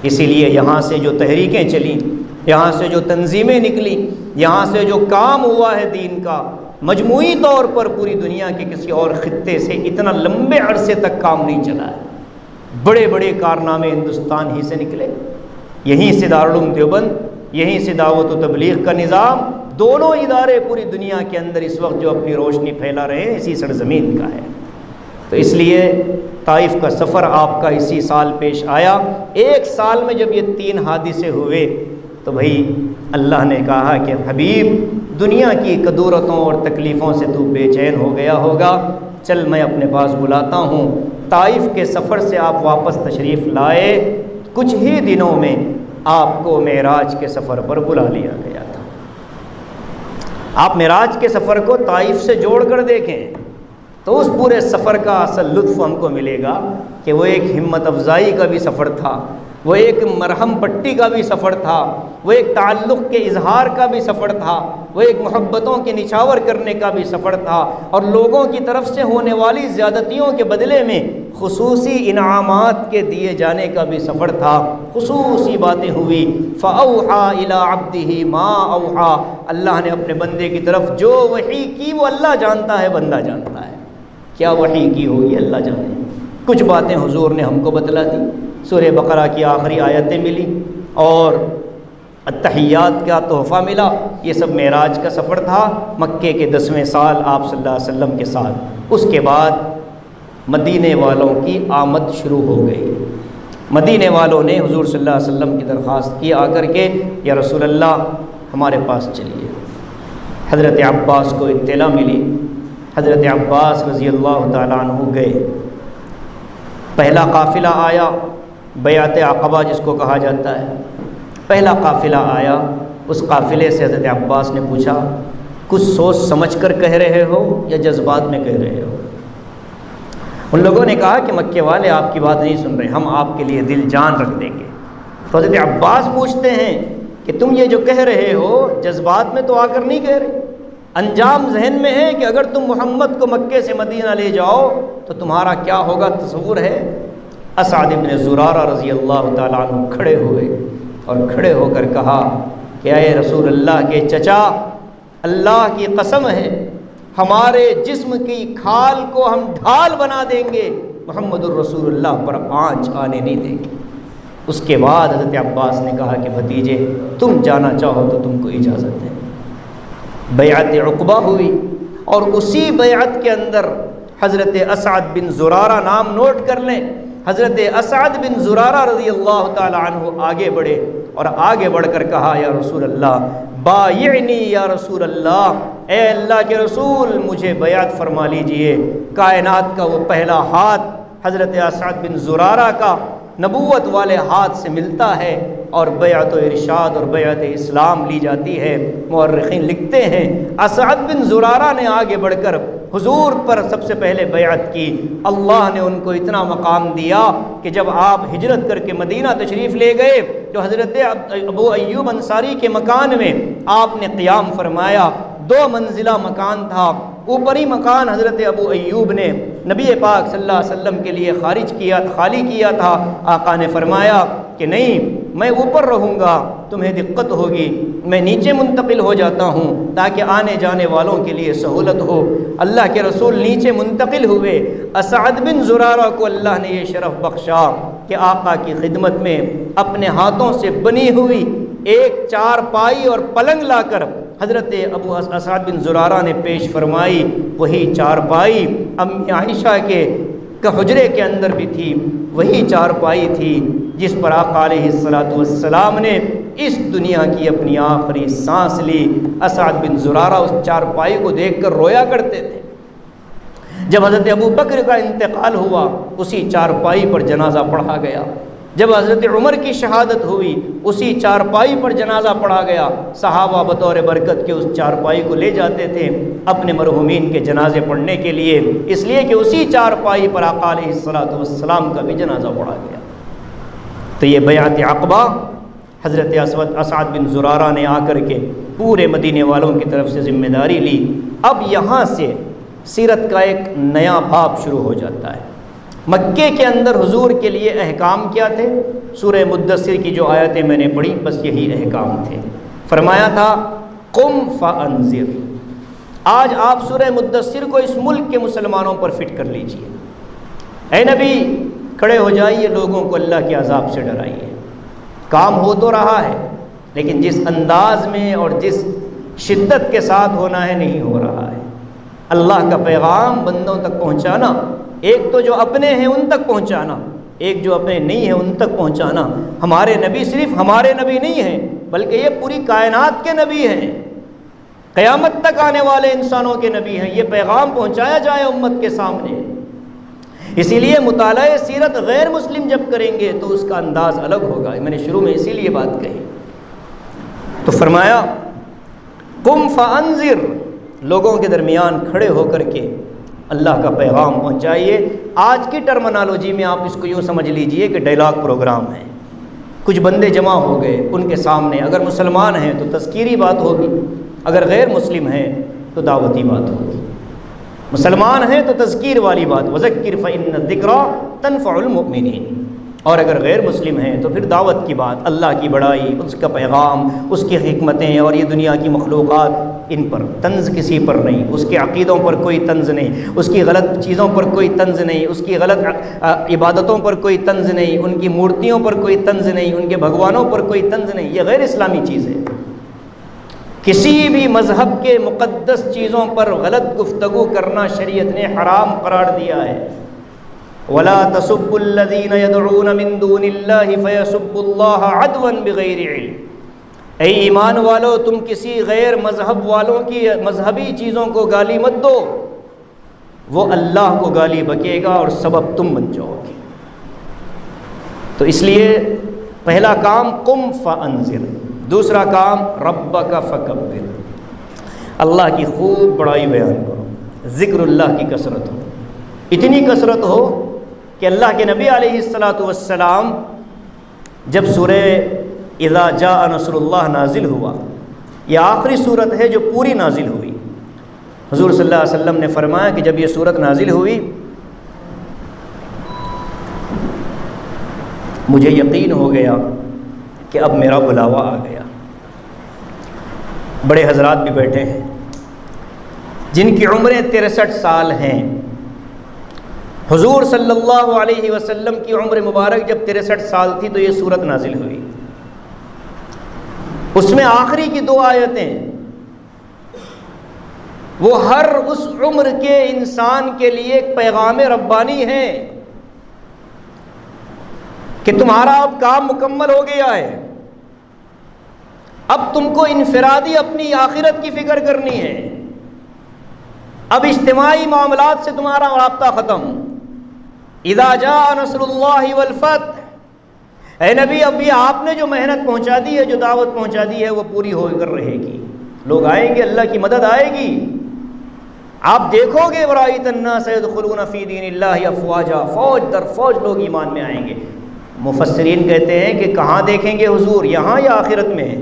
اسی لیے یہاں سے جو تحریکیں چلیں، یہاں سے جو تنظیمیں نکلی، یہاں سے جو کام ہوا ہے دین کا، مجموعی طور پر پوری دنیا کے کسی اور خطے سے اتنا لمبے عرصے تک کام نہیں چلا ہے۔ بڑے بڑے کارنامے ہندوستان ہی سے نکلے، یہیں سے دارالعلوم دیوبند، یہیں سے دعوت و تبلیغ کا نظام، دونوں ادارے پوری دنیا کے اندر اس وقت جو اپنی روشنی پھیلا رہے ہیں اسی سرزمین کا ہے۔ تو اس لیے طائف کا سفر آپ کا اسی سال پیش آیا۔ ایک سال میں جب یہ 3 حادثے ہوئے تو بھائی اللہ نے کہا کہ حبیب دنیا کی کدورتوں اور تکلیفوں سے تو بے چین ہو گیا ہوگا، چل میں اپنے پاس بلاتا ہوں۔ طائف کے سفر سے آپ واپس تشریف لائے، کچھ ہی دنوں میں آپ کو معراج کے سفر پر بلا لیا گیا تھا۔ آپ معراج کے سفر کو طائف سے جوڑ کر دیکھیں تو اس پورے سفر کا اصل لطف ہم کو ملے گا کہ وہ ایک ہمت افزائی کا بھی سفر تھا، وہ ایک مرہم پٹی کا بھی سفر تھا، وہ ایک تعلق کے اظہار کا بھی سفر تھا، وہ ایک محبتوں کے نچھاور کرنے کا بھی سفر تھا، اور لوگوں کی طرف سے ہونے والی زیادتیوں کے بدلے میں خصوصی انعامات کے دیے جانے کا بھی سفر تھا۔ خصوصی باتیں ہوئی، فَأَوْحَىٰ إِلَىٰ عَبْدِهِ مَا أَوْحَىٰ، اللہ نے اپنے بندے کی طرف جو وحی کی وہ اللہ جانتا ہے، بندہ جانتا ہے۔ کیا وحی کی ہوگی اللہ جانے۔ کچھ باتیں حضور نے ہم کو بتلا دی، سورہ بقرہ کی آخری آیتیں ملی اور التحیات کا تحفہ ملا، یہ سب معراج کا سفر تھا مکے کے 10ویں سال آپ صلی اللہ علیہ وسلم کے ساتھ۔ اس کے بعد مدینے والوں کی آمد شروع ہو گئی۔ مدینے والوں نے حضور صلی اللہ علیہ وسلم کی درخواست کی آ کر کے، یا رسول اللہ ہمارے پاس چلیے۔ حضرت عباس کو اطلاع ملی، حضرت عباس رضی اللہ تعالیٰ عنہ گئے۔ پہلا قافلہ آیا، بیعت عقبہ جس کو کہا جاتا ہے، پہلا قافلہ آیا۔ اس قافلے سے حضرت عباس نے پوچھا کچھ سوچ سمجھ کر کہہ رہے ہو یا جذبات میں کہہ رہے ہو؟ ان لوگوں نے کہا کہ مکے والے آپ کی بات نہیں سن رہے، ہم آپ کے لیے دل جان رکھ دیں گے۔ تو حضرت عباس پوچھتے ہیں کہ تم یہ جو کہہ رہے ہو جذبات میں تو آ کر نہیں کہہ رہے، انجام ذہن میں ہے کہ اگر تم محمد کو مکے سے مدینہ لے جاؤ تو تمہارا کیا ہوگا تصور ہے؟ اسعد بن زرارہ رضی اللہ تعالیٰ عنہ کھڑے ہوئے اور کھڑے ہو کر کہا کہ اے رسول اللہ کے چچا، اللہ کی قسم ہے ہمارے جسم کی کھال کو ہم ڈھال بنا دیں گے، محمد الرسول اللہ پر آنچ آنے نہیں دیں گے۔ اس کے بعد حضرت عباس نے کہا کہ بھتیجے تم جانا چاہو تو تم کو اجازت ہے۔ بیعت عقبہ ہوئی اور اسی بیعت کے اندر حضرت اسعد بن زرارہ، نام نوٹ کر لیں، حضرت اسعد بن زرارہ رضی اللہ تعالی عنہ آگے بڑھے اور آگے بڑھ کر کہا یا رسول اللہ بایعنی یا رسول اللہ، اے اللہ کے رسول مجھے بیعت فرما لیجئے۔ کائنات کا وہ پہلا ہاتھ حضرت اسعد بن زرارہ کا نبوت والے ہاتھ سے ملتا ہے اور بیعت و ارشاد اور بیعت اسلام لی جاتی ہے۔ مورخین لکھتے ہیں اسعد بن زرارہ نے آگے بڑھ کر حضور پر سب سے پہلے بیعت کی۔ اللہ نے ان کو اتنا مقام دیا کہ جب آپ ہجرت کر کے مدینہ تشریف لے گئے تو حضرت ابو ایوب انصاری کے مکان میں آپ نے قیام فرمایا۔ 2 منزلہ مکان تھا، اوپری مکان حضرت ابو ایوب نے نبی پاک صلی اللہ علیہ وسلم کے لیے خالی کیا تھا۔ آقا نے فرمایا کہ نہیں، میں اوپر رہوں گا، تمہیں دقت ہوگی، میں نیچے منتقل ہو جاتا ہوں تاکہ آنے جانے والوں کے لیے سہولت ہو۔ اللہ کے رسول نیچے منتقل ہوئے۔ اسعد بن زرارہ کو اللہ نے یہ شرف بخشا کہ آقا کی خدمت میں اپنے ہاتھوں سے بنی ہوئی ایک چارپائی اور پلنگ لا کر حضرت ابو اسعد بن زرارہ نے پیش فرمائی۔ وہی چارپائی امی عائشہ کے حجرے کے اندر بھی تھی، وہی چارپائی تھی جس پر آقا علیہ السلام نے اس دنیا کی اپنی آخری سانس لی۔ اسعد بن زرارہ اس چارپائی کو دیکھ کر رویا کرتے تھے۔ جب حضرت ابو بکر کا انتقال ہوا اسی چارپائی پر جنازہ پڑھا گیا۔ جب حضرت عمر کی شہادت ہوئی اسی چارپائی پر جنازہ پڑھا گیا۔ صحابہ بطور برکت کے اس چارپائی کو لے جاتے تھے اپنے مرحومین کے جنازے پڑھنے کے لیے، اس لیے کہ اسی چارپائی پر آقا علیہ السلام کا بھی جنازہ پڑھا گیا۔ تو یہ بیعت عقبہ حضرت اسعد بن زرارہ نے آ کر کے پورے مدینے والوں کی طرف سے ذمہ داری لی۔ اب یہاں سے سیرت کا ایک نیا باب شروع ہو جاتا ہے۔ مکے کے اندر حضور کے لیے احکام کیا تھے؟ سورہ مدثر کی جو آیتیں میں نے پڑھی بس یہی احکام تھے۔ فرمایا تھا قم فانذر، آج آپ سورہ مدثر کو اس ملک کے مسلمانوں پر فٹ کر لیجئے۔ اے نبی کھڑے ہو جائیے، لوگوں کو اللہ کے عذاب سے ڈرائیے۔ کام ہو تو رہا ہے لیکن جس انداز میں اور جس شدت کے ساتھ ہونا ہے نہیں ہو رہا ہے۔ اللہ کا پیغام بندوں تک پہنچانا، ایک تو جو اپنے ہیں ان تک پہنچانا، ایک جو اپنے نہیں ہیں ان تک پہنچانا۔ ہمارے نبی صرف ہمارے نبی نہیں ہیں بلکہ یہ پوری کائنات کے نبی ہیں، قیامت تک آنے والے انسانوں کے نبی ہیں۔ یہ پیغام پہنچایا جائے امت کے سامنے۔ اسی لیے مطالعہ سیرت غیر مسلم جب کریں گے تو اس کا انداز الگ ہوگا۔ میں نے شروع میں اسی لیے بات کہی۔ تو فرمایا قم فانذر، لوگوں کے درمیان کھڑے ہو کر کے اللہ کا پیغام پہنچائیے۔ آج کی ٹرمنالوجی میں آپ اس کو یوں سمجھ لیجئے کہ ڈائلاگ پروگرام ہے۔ کچھ بندے جمع ہو گئے، ان کے سامنے اگر مسلمان ہیں تو تذکیری بات ہوگی، اگر غیر مسلم ہیں تو دعوتی بات ہوگی۔ مسلمان ہیں تو تذکیر والی بات، وذکر فإن الذکریٰ تنفع المؤمنین، اور اگر غیر مسلم ہیں تو پھر دعوت کی بات، اللہ کی بڑائی، اس کا پیغام، اس کی حکمتیں اور یہ دنیا کی مخلوقات، ان پر طنز کسی پر نہیں، اس کے عقیدوں پر کوئی طنز نہیں، اس کی غلط چیزوں پر کوئی طنز نہیں، اس کی غلط عبادتوں پر کوئی طنز نہیں، ان کی مورتیوں پر کوئی طنز نہیں، ان کے بھگوانوں پر کوئی طنز نہیں۔ یہ غیر اسلامی چیز ہے۔ کسی بھی مذہب کے مقدس چیزوں پر غلط گفتگو کرنا شریعت نے حرام قرار دیا ہے۔ وَلَا تَسُبُّوا الَّذِينَ يَدْعُونَ مِن دُونِ اللَّهِ فَيَسُبُّوا اللَّهَ عَدْوًا بِغَيْرِ عِلْمٍ، اے ایمان والو تم کسی غیر مذہب والوں کی مذہبی چیزوں کو گالی مت دو، وہ اللہ کو گالی بکے گا اور سبب تم بن جاؤ گے۔ تو اس لیے پہلا کام قم فانذر، دوسرا کام ربک فکبر، اللہ کی خوب بڑائی بیان کرو، ذکر اللہ کی کثرت ہو، اتنی کثرت ہو کہ اللہ کے نبی علیہ الصلاۃ والسلام جب سورہ اذا جاء نصر اللہ نازل ہوا، یہ آخری صورت ہے جو پوری نازل ہوئی۔ حضور صلی اللہ علیہ وسلم نے فرمایا کہ جب یہ صورت نازل ہوئی مجھے یقین ہو گیا کہ اب میرا بلاوا آ گیا۔ بڑے حضرات بھی بیٹھے ہیں جن کی عمریں 63 سال ہیں۔ حضور صلی اللہ علیہ وسلم کی عمر مبارک جب 63 سال تھی تو یہ صورت نازل ہوئی۔ اس میں آخری کی 2 آیتیں وہ ہر اس عمر کے انسان کے لیے ایک پیغام ربانی ہے کہ تمہارا اب کام مکمل ہو گیا ہے، اب تم کو انفرادی اپنی آخرت کی فکر کرنی ہے، اب اجتماعی معاملات سے تمہارا رابطہ ختم۔ اذا جاء نصر اللہ والفتح، اے نبی اب یہ آپ نے جو محنت پہنچا دی ہے، جو دعوت پہنچا دی ہے وہ پوری ہو کر رہے گی، لوگ آئیں گے، اللہ کی مدد آئے گی، آپ دیکھو گے وَرَأَيْتَ النَّاسَ يَدْخُلُونَ فِي دِينِ اللَّهِ أَفْوَاجًا، فوج در فوج لوگ ایمان میں آئیں گے۔ مفسرین کہتے ہیں کہ کہاں دیکھیں گے حضور، یہاں یا آخرت میں؟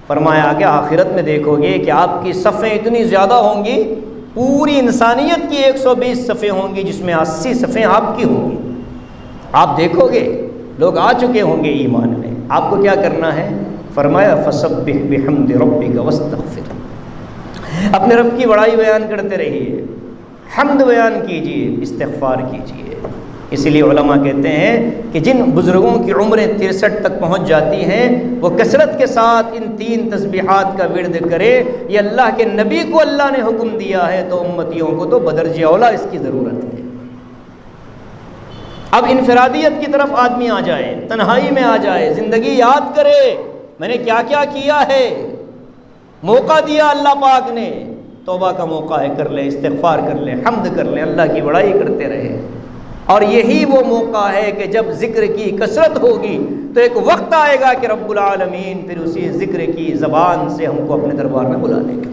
فرمایا کہ آخرت میں دیکھو گے کہ آپ کی صفیں اتنی زیادہ ہوں گی، پوری انسانیت کی 120 صفیں ہوں گی جس میں 80 صفیں آپ کی ہوں گی۔ آپ دیکھو گے لوگ آ چکے ہوں گے ایمان میں، آپ کو کیا کرنا ہے؟ فرمایا فسبح بحمد ربک واستغفر، اپنے رب کی بڑائی بیان کرتے رہیے، حمد بیان کیجیے، استغفار کیجیے۔ اسی لیے علماء کہتے ہیں کہ جن بزرگوں کی عمریں 63 تک پہنچ جاتی ہیں وہ کثرت کے ساتھ ان 3 تسبیحات کا ورد کرے۔ یہ اللہ کے نبی کو اللہ نے حکم دیا ہے تو امتیوں کو تو بدرجہ اولا اس کی ضرورت ہے۔ اب انفرادیت کی طرف آدمی آ جائے، تنہائی میں آ جائے، زندگی یاد کرے میں نے کیا کیا کیا ہے، موقع دیا اللہ پاک نے، توبہ کا موقع ہے، کر لے، استغفار کر لے، حمد کر لے، اللہ کی بڑائی کرتے رہے۔ اور یہی وہ موقع ہے کہ جب ذکر کی کثرت ہوگی تو ایک وقت آئے گا کہ رب العالمین پھر اسی ذکر کی زبان سے ہم کو اپنے دربار میں بلا لے گا۔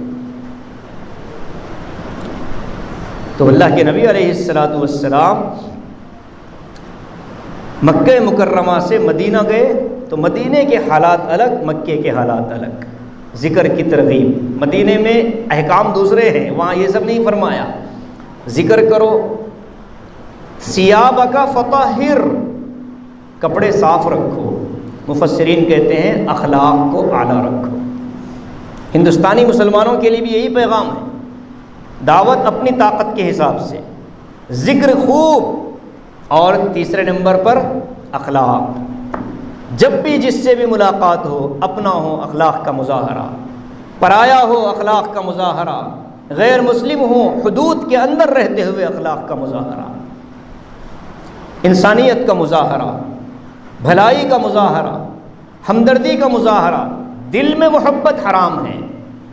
تو اللہ کے نبی علیہ الصلاۃ والسلام مکہ مکرمہ سے مدینہ گئے تو مدینے کے حالات الگ، مکے کے حالات الگ۔ ذکر کی ترغیب، مدینے میں احکام دوسرے ہیں، وہاں یہ سب نہیں فرمایا، ذکر کرو، ثیابک فطہر، کپڑے صاف رکھو، مفسرین کہتے ہیں اخلاق کو اعلیٰ رکھو۔ ہندوستانی مسلمانوں کے لیے بھی یہی پیغام ہے دعوت اپنی طاقت کے حساب سے، ذکر خوب، اور تیسرے نمبر پر اخلاق۔ جب بھی جس سے بھی ملاقات ہو، اپنا ہو اخلاق کا مظاہرہ، پرایا ہو اخلاق کا مظاہرہ، غیر مسلم ہو حدود کے اندر رہتے ہوئے اخلاق کا مظاہرہ، انسانیت کا مظاہرہ، بھلائی کا مظاہرہ، ہمدردی کا مظاہرہ۔ دل میں محبت حرام ہے،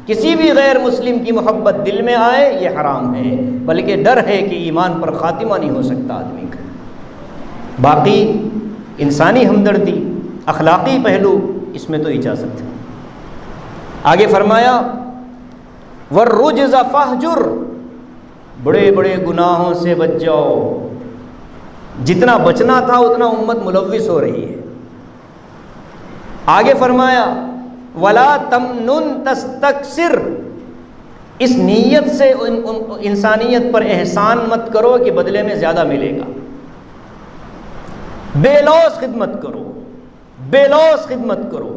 کسی بھی غیر مسلم کی محبت دل میں آئے یہ حرام ہے، بلکہ ڈر ہے کہ ایمان پر خاتمہ نہیں ہو سکتا آدمی کا۔ باقی انسانی ہمدردی، اخلاقی پہلو، اس میں تو اجازت ہے۔ آگے فرمایا وَالرُّجْزَ فَاهْجُرْ، بڑے بڑے گناہوں سے بچ جاؤ۔ جتنا بچنا تھا اتنا امت ملوث ہو رہی ہے۔ آگے فرمایا وَلَا تَمْنُن تَسْتَكْثِرْ، اس نیت سے انسانیت پر احسان مت کرو کہ بدلے میں زیادہ ملے گا۔ بے لوث خدمت کرو، بے لوث خدمت کرو،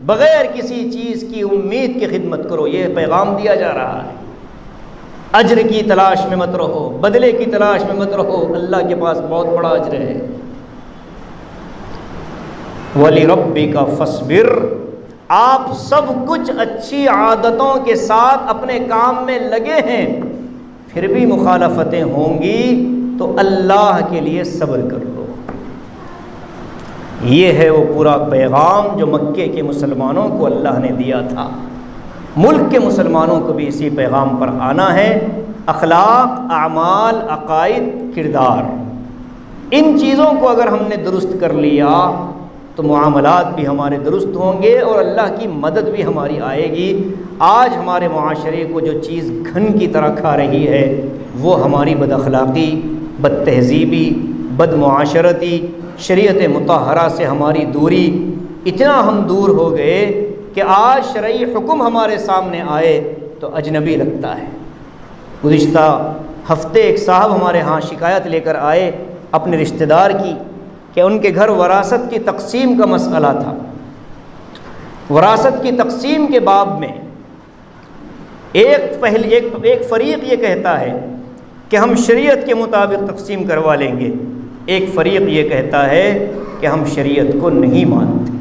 بغیر کسی چیز کی امید کی خدمت کرو۔ یہ پیغام دیا جا رہا ہے۔ اجر کی تلاش میں مت رہو، بدلے کی تلاش میں مت رہو، اللہ کے پاس بہت بڑا اجر ہے۔ وَلِرَبِّكَ فَاصْبِرْ، آپ سب کچھ اچھی عادتوں کے ساتھ اپنے کام میں لگے ہیں، پھر بھی مخالفتیں ہوں گی تو اللہ کے لیے صبر کر لو۔ یہ ہے وہ پورا پیغام جو مکے کے مسلمانوں کو اللہ نے دیا تھا۔ ملک کے مسلمانوں کو بھی اسی پیغام پر آنا ہے۔ اخلاق، اعمال، عقائد، کردار، ان چیزوں کو اگر ہم نے درست کر لیا تو معاملات بھی ہمارے درست ہوں گے اور اللہ کی مدد بھی ہماری آئے گی۔ آج ہمارے معاشرے کو جو چیز گھن کی طرح کھا رہی ہے وہ ہماری بد اخلاقی، بد تہذیبی، بد معاشرتی، شریعت مطہرہ سے ہماری دوری۔ اتنا ہم دور ہو گئے کہ آج شرعی حکم ہمارے سامنے آئے تو اجنبی لگتا ہے۔ گزشتہ ہفتے ایک صاحب ہمارے ہاں شکایت لے کر آئے اپنے رشتہ دار کی کہ ان کے گھر وراثت کی تقسیم کا مسئلہ تھا۔ وراثت کی تقسیم کے باب میں ایک فریق یہ کہتا ہے کہ ہم شریعت کے مطابق تقسیم کروا لیں گے، ایک فریق یہ کہتا ہے کہ ہم شریعت کو نہیں مانتے۔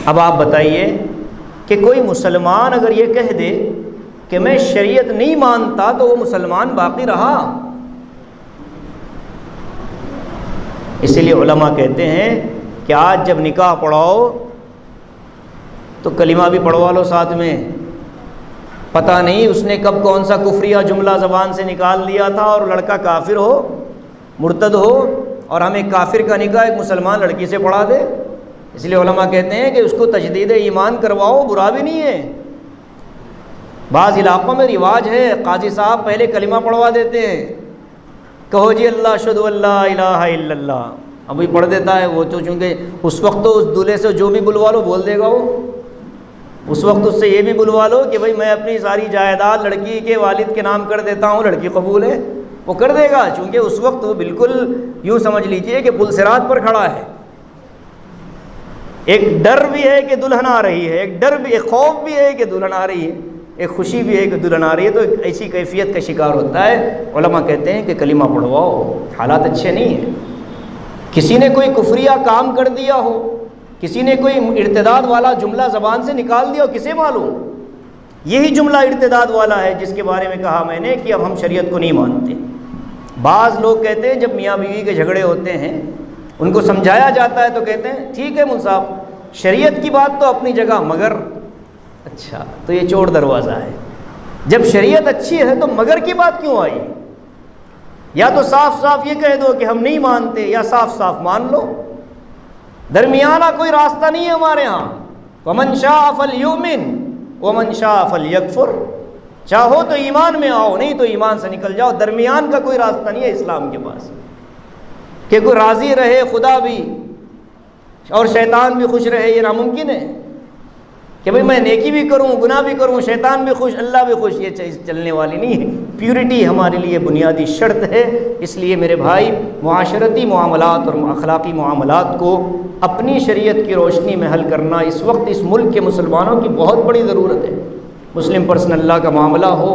اب آپ بتائیے کہ کوئی مسلمان اگر یہ کہہ دے کہ میں شریعت نہیں مانتا تو وہ مسلمان باقی رہا؟ اسی لیے علماء کہتے ہیں کہ آج جب نکاح پڑھاؤ تو کلمہ بھی پڑھوا لو ساتھ میں۔ پتہ نہیں اس نے کب کون سا کفریہ جملہ زبان سے نکال دیا تھا اور لڑکا کافر ہو، مرتد ہو، اور ہم ایک کافر کا نکاح ایک مسلمان لڑکی سے پڑھا دے۔ اس لیے علماء کہتے ہیں کہ اس کو تجدید ایمان کرواؤ، برا بھی نہیں ہے۔ بعض علاقوں میں رواج ہے قاضی صاحب پہلے کلمہ پڑھوا دیتے ہیں، کہو جی اللہ اشہد ان لا الہ الا اللہ، ابھی پڑھ دیتا ہے وہ، تو چونکہ اس وقت تو اس دولہے سے جو بھی بلوا لو بول دے گا، وہ اس وقت اس سے یہ بھی بلوا لو کہ بھائی میں اپنی ساری جائیداد لڑکی کے والد کے نام کر دیتا ہوں، لڑکی قبول ہے، وہ کر دے گا، چونکہ اس وقت وہ بالکل یوں سمجھ لیجئے کہ پل صراط پر کھڑا ہے۔ ایک ڈر بھی ہے کہ دلہن آ رہی ہے، ایک خوف بھی ہے کہ دلہن آ رہی ہے، ایک خوشی بھی ہے کہ دلہن آ رہی ہے، تو ایک ایسی کیفیت کا شکار ہوتا ہے۔ علماء کہتے ہیں کہ کلمہ پڑھواؤ، حالات اچھے نہیں ہیں۔ کسی نے کوئی کفریہ کام کر دیا ہو، کسی نے کوئی ارتداد والا جملہ زبان سے نکال دیا ہو، کسے معلوم؟ یہی جملہ ارتداد والا ہے جس کے بارے میں کہا میں نے کہ اب ہم شریعت کو نہیں مانتے۔ بعض لوگ کہتے ہیں جب میاں بیوی کے جھگڑے ہوتے ہیں ان کو سمجھایا جاتا ہے تو کہتے ہیں ٹھیک ہے منصاف، شریعت کی بات تو اپنی جگہ، مگر اچھا تو یہ چور دروازہ ہے۔ جب شریعت اچھی ہے تو مگر کی بات کیوں آئی؟ یا تو صاف صاف یہ کہہ دو کہ ہم نہیں مانتے، یا صاف صاف مان لو۔ درمیانہ کوئی راستہ نہیں ہے ہمارے ہاں۔ وَمَنْ شَاءَ فَلْيُؤْمِنْ وَمَنْ شَاءَ فَلْيَكْفُرْ، چاہو تو ایمان میں آؤ، نہیں تو ایمان سے نکل جاؤ۔ درمیان کا کوئی راستہ نہیں ہے اسلام کے پاس کہ کوئی راضی رہے خدا بھی اور شیطان بھی خوش رہے، یہ ناممکن ہے کہ بھئی میں نیکی بھی کروں گناہ بھی کروں، شیطان بھی خوش اللہ بھی خوش، یہ چیز چلنے والی نہیں ہے۔ پیورٹی ہمارے لیے بنیادی شرط ہے۔ اس لیے میرے بھائی، معاشرتی معاملات اور اخلاقی معاملات کو اپنی شریعت کی روشنی میں حل کرنا اس وقت اس ملک کے مسلمانوں کی بہت بڑی ضرورت ہے۔ مسلم پرسنل لا کا معاملہ ہو،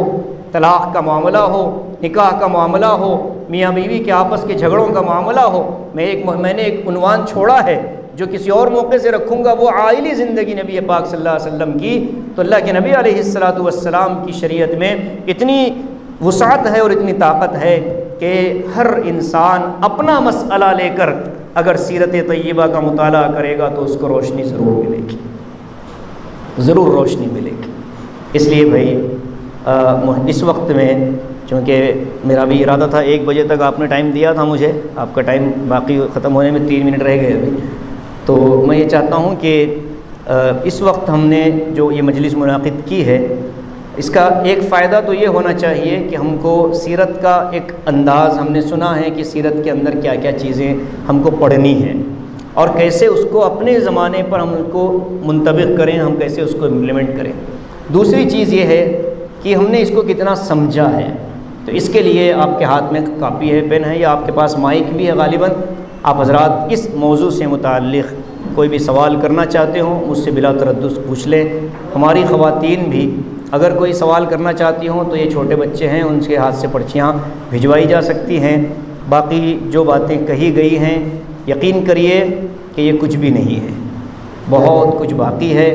طلاق کا معاملہ ہو، نکاح کا معاملہ ہو، میاں بیوی کے آپس کے جھگڑوں کا معاملہ ہو، میں نے ایک عنوان چھوڑا ہے جو کسی اور موقع سے رکھوں گا، وہ عائلی زندگی نبی پاک صلی اللہ علیہ وسلم کی. تو اللہ کے نبی علیہ الصلاۃ والسلام کی شریعت میں اتنی وسعت ہے اور اتنی طاقت ہے کہ ہر انسان اپنا مسئلہ لے کر اگر سیرت طیبہ کا مطالعہ کرے گا تو اس کو روشنی ضرور ملے گی، ضرور روشنی ملے گی. اس لیے بھائی اس وقت میں، چونکہ میرا بھی ارادہ تھا 1 بجے تک آپ نے ٹائم دیا تھا مجھے، آپ کا ٹائم باقی ختم ہونے میں 3 منٹ رہ گئے ابھی، تو میں یہ چاہتا ہوں کہ اس وقت ہم نے جو یہ مجلس منعقد کی ہے، اس کا ایک فائدہ تو یہ ہونا چاہیے کہ ہم کو سیرت کا ایک انداز، ہم نے سنا ہے کہ سیرت کے اندر کیا کیا چیزیں ہم کو پڑھنی ہیں اور کیسے اس کو اپنے زمانے پر ہم ان کو منطبق کریں، ہم کیسے اس کو امپلیمنٹ کریں. دوسری چیز یہ ہے کہ ہم نے اس کو کتنا سمجھا ہے. تو اس کے لیے آپ کے ہاتھ میں کاپی ہے، پین ہے، یا آپ کے پاس مائک بھی ہے غالباً. آپ حضرات اس موضوع سے متعلق کوئی بھی سوال کرنا چاہتے ہوں مجھ سے بلا تردد پوچھ لیں. ہماری خواتین بھی اگر کوئی سوال کرنا چاہتی ہوں تو یہ چھوٹے بچے ہیں، ان کے ہاتھ سے پرچیاں بھجوائی جا سکتی ہیں. باقی جو باتیں کہی گئی ہیں یقین کریے کہ یہ کچھ بھی نہیں ہے، بہت کچھ باقی ہے.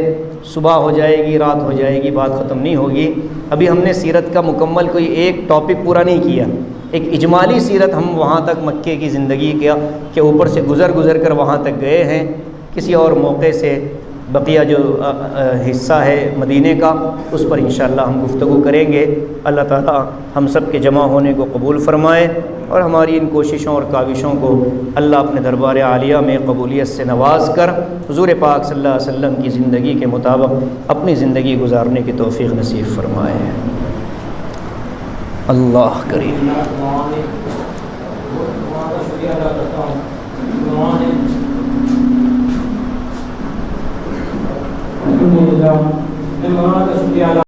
صبح ہو جائے گی، رات ہو جائے گی، بات ختم نہیں ہوگی. ابھی ہم نے سیرت کا مکمل کوئی ایک ٹاپک پورا نہیں کیا. ایک اجمالی سیرت ہم وہاں تک مکے کی زندگی کے اوپر سے گزر کر وہاں تک گئے ہیں. کسی اور موقع سے بقیہ جو حصہ ہے مدینے کا اس پر انشاءاللہ ہم گفتگو کریں گے. اللہ تعالی ہم سب کے جمع ہونے کو قبول فرمائے اور ہماری ان کوششوں اور کاوشوں کو اللہ اپنے دربار عالیہ میں قبولیت سے نواز کر حضور پاک صلی اللہ علیہ وسلم کی زندگی کے مطابق اپنی زندگی گزارنے کی توفیق نصیب فرمائے. اللہ کریم. الحمدللہ.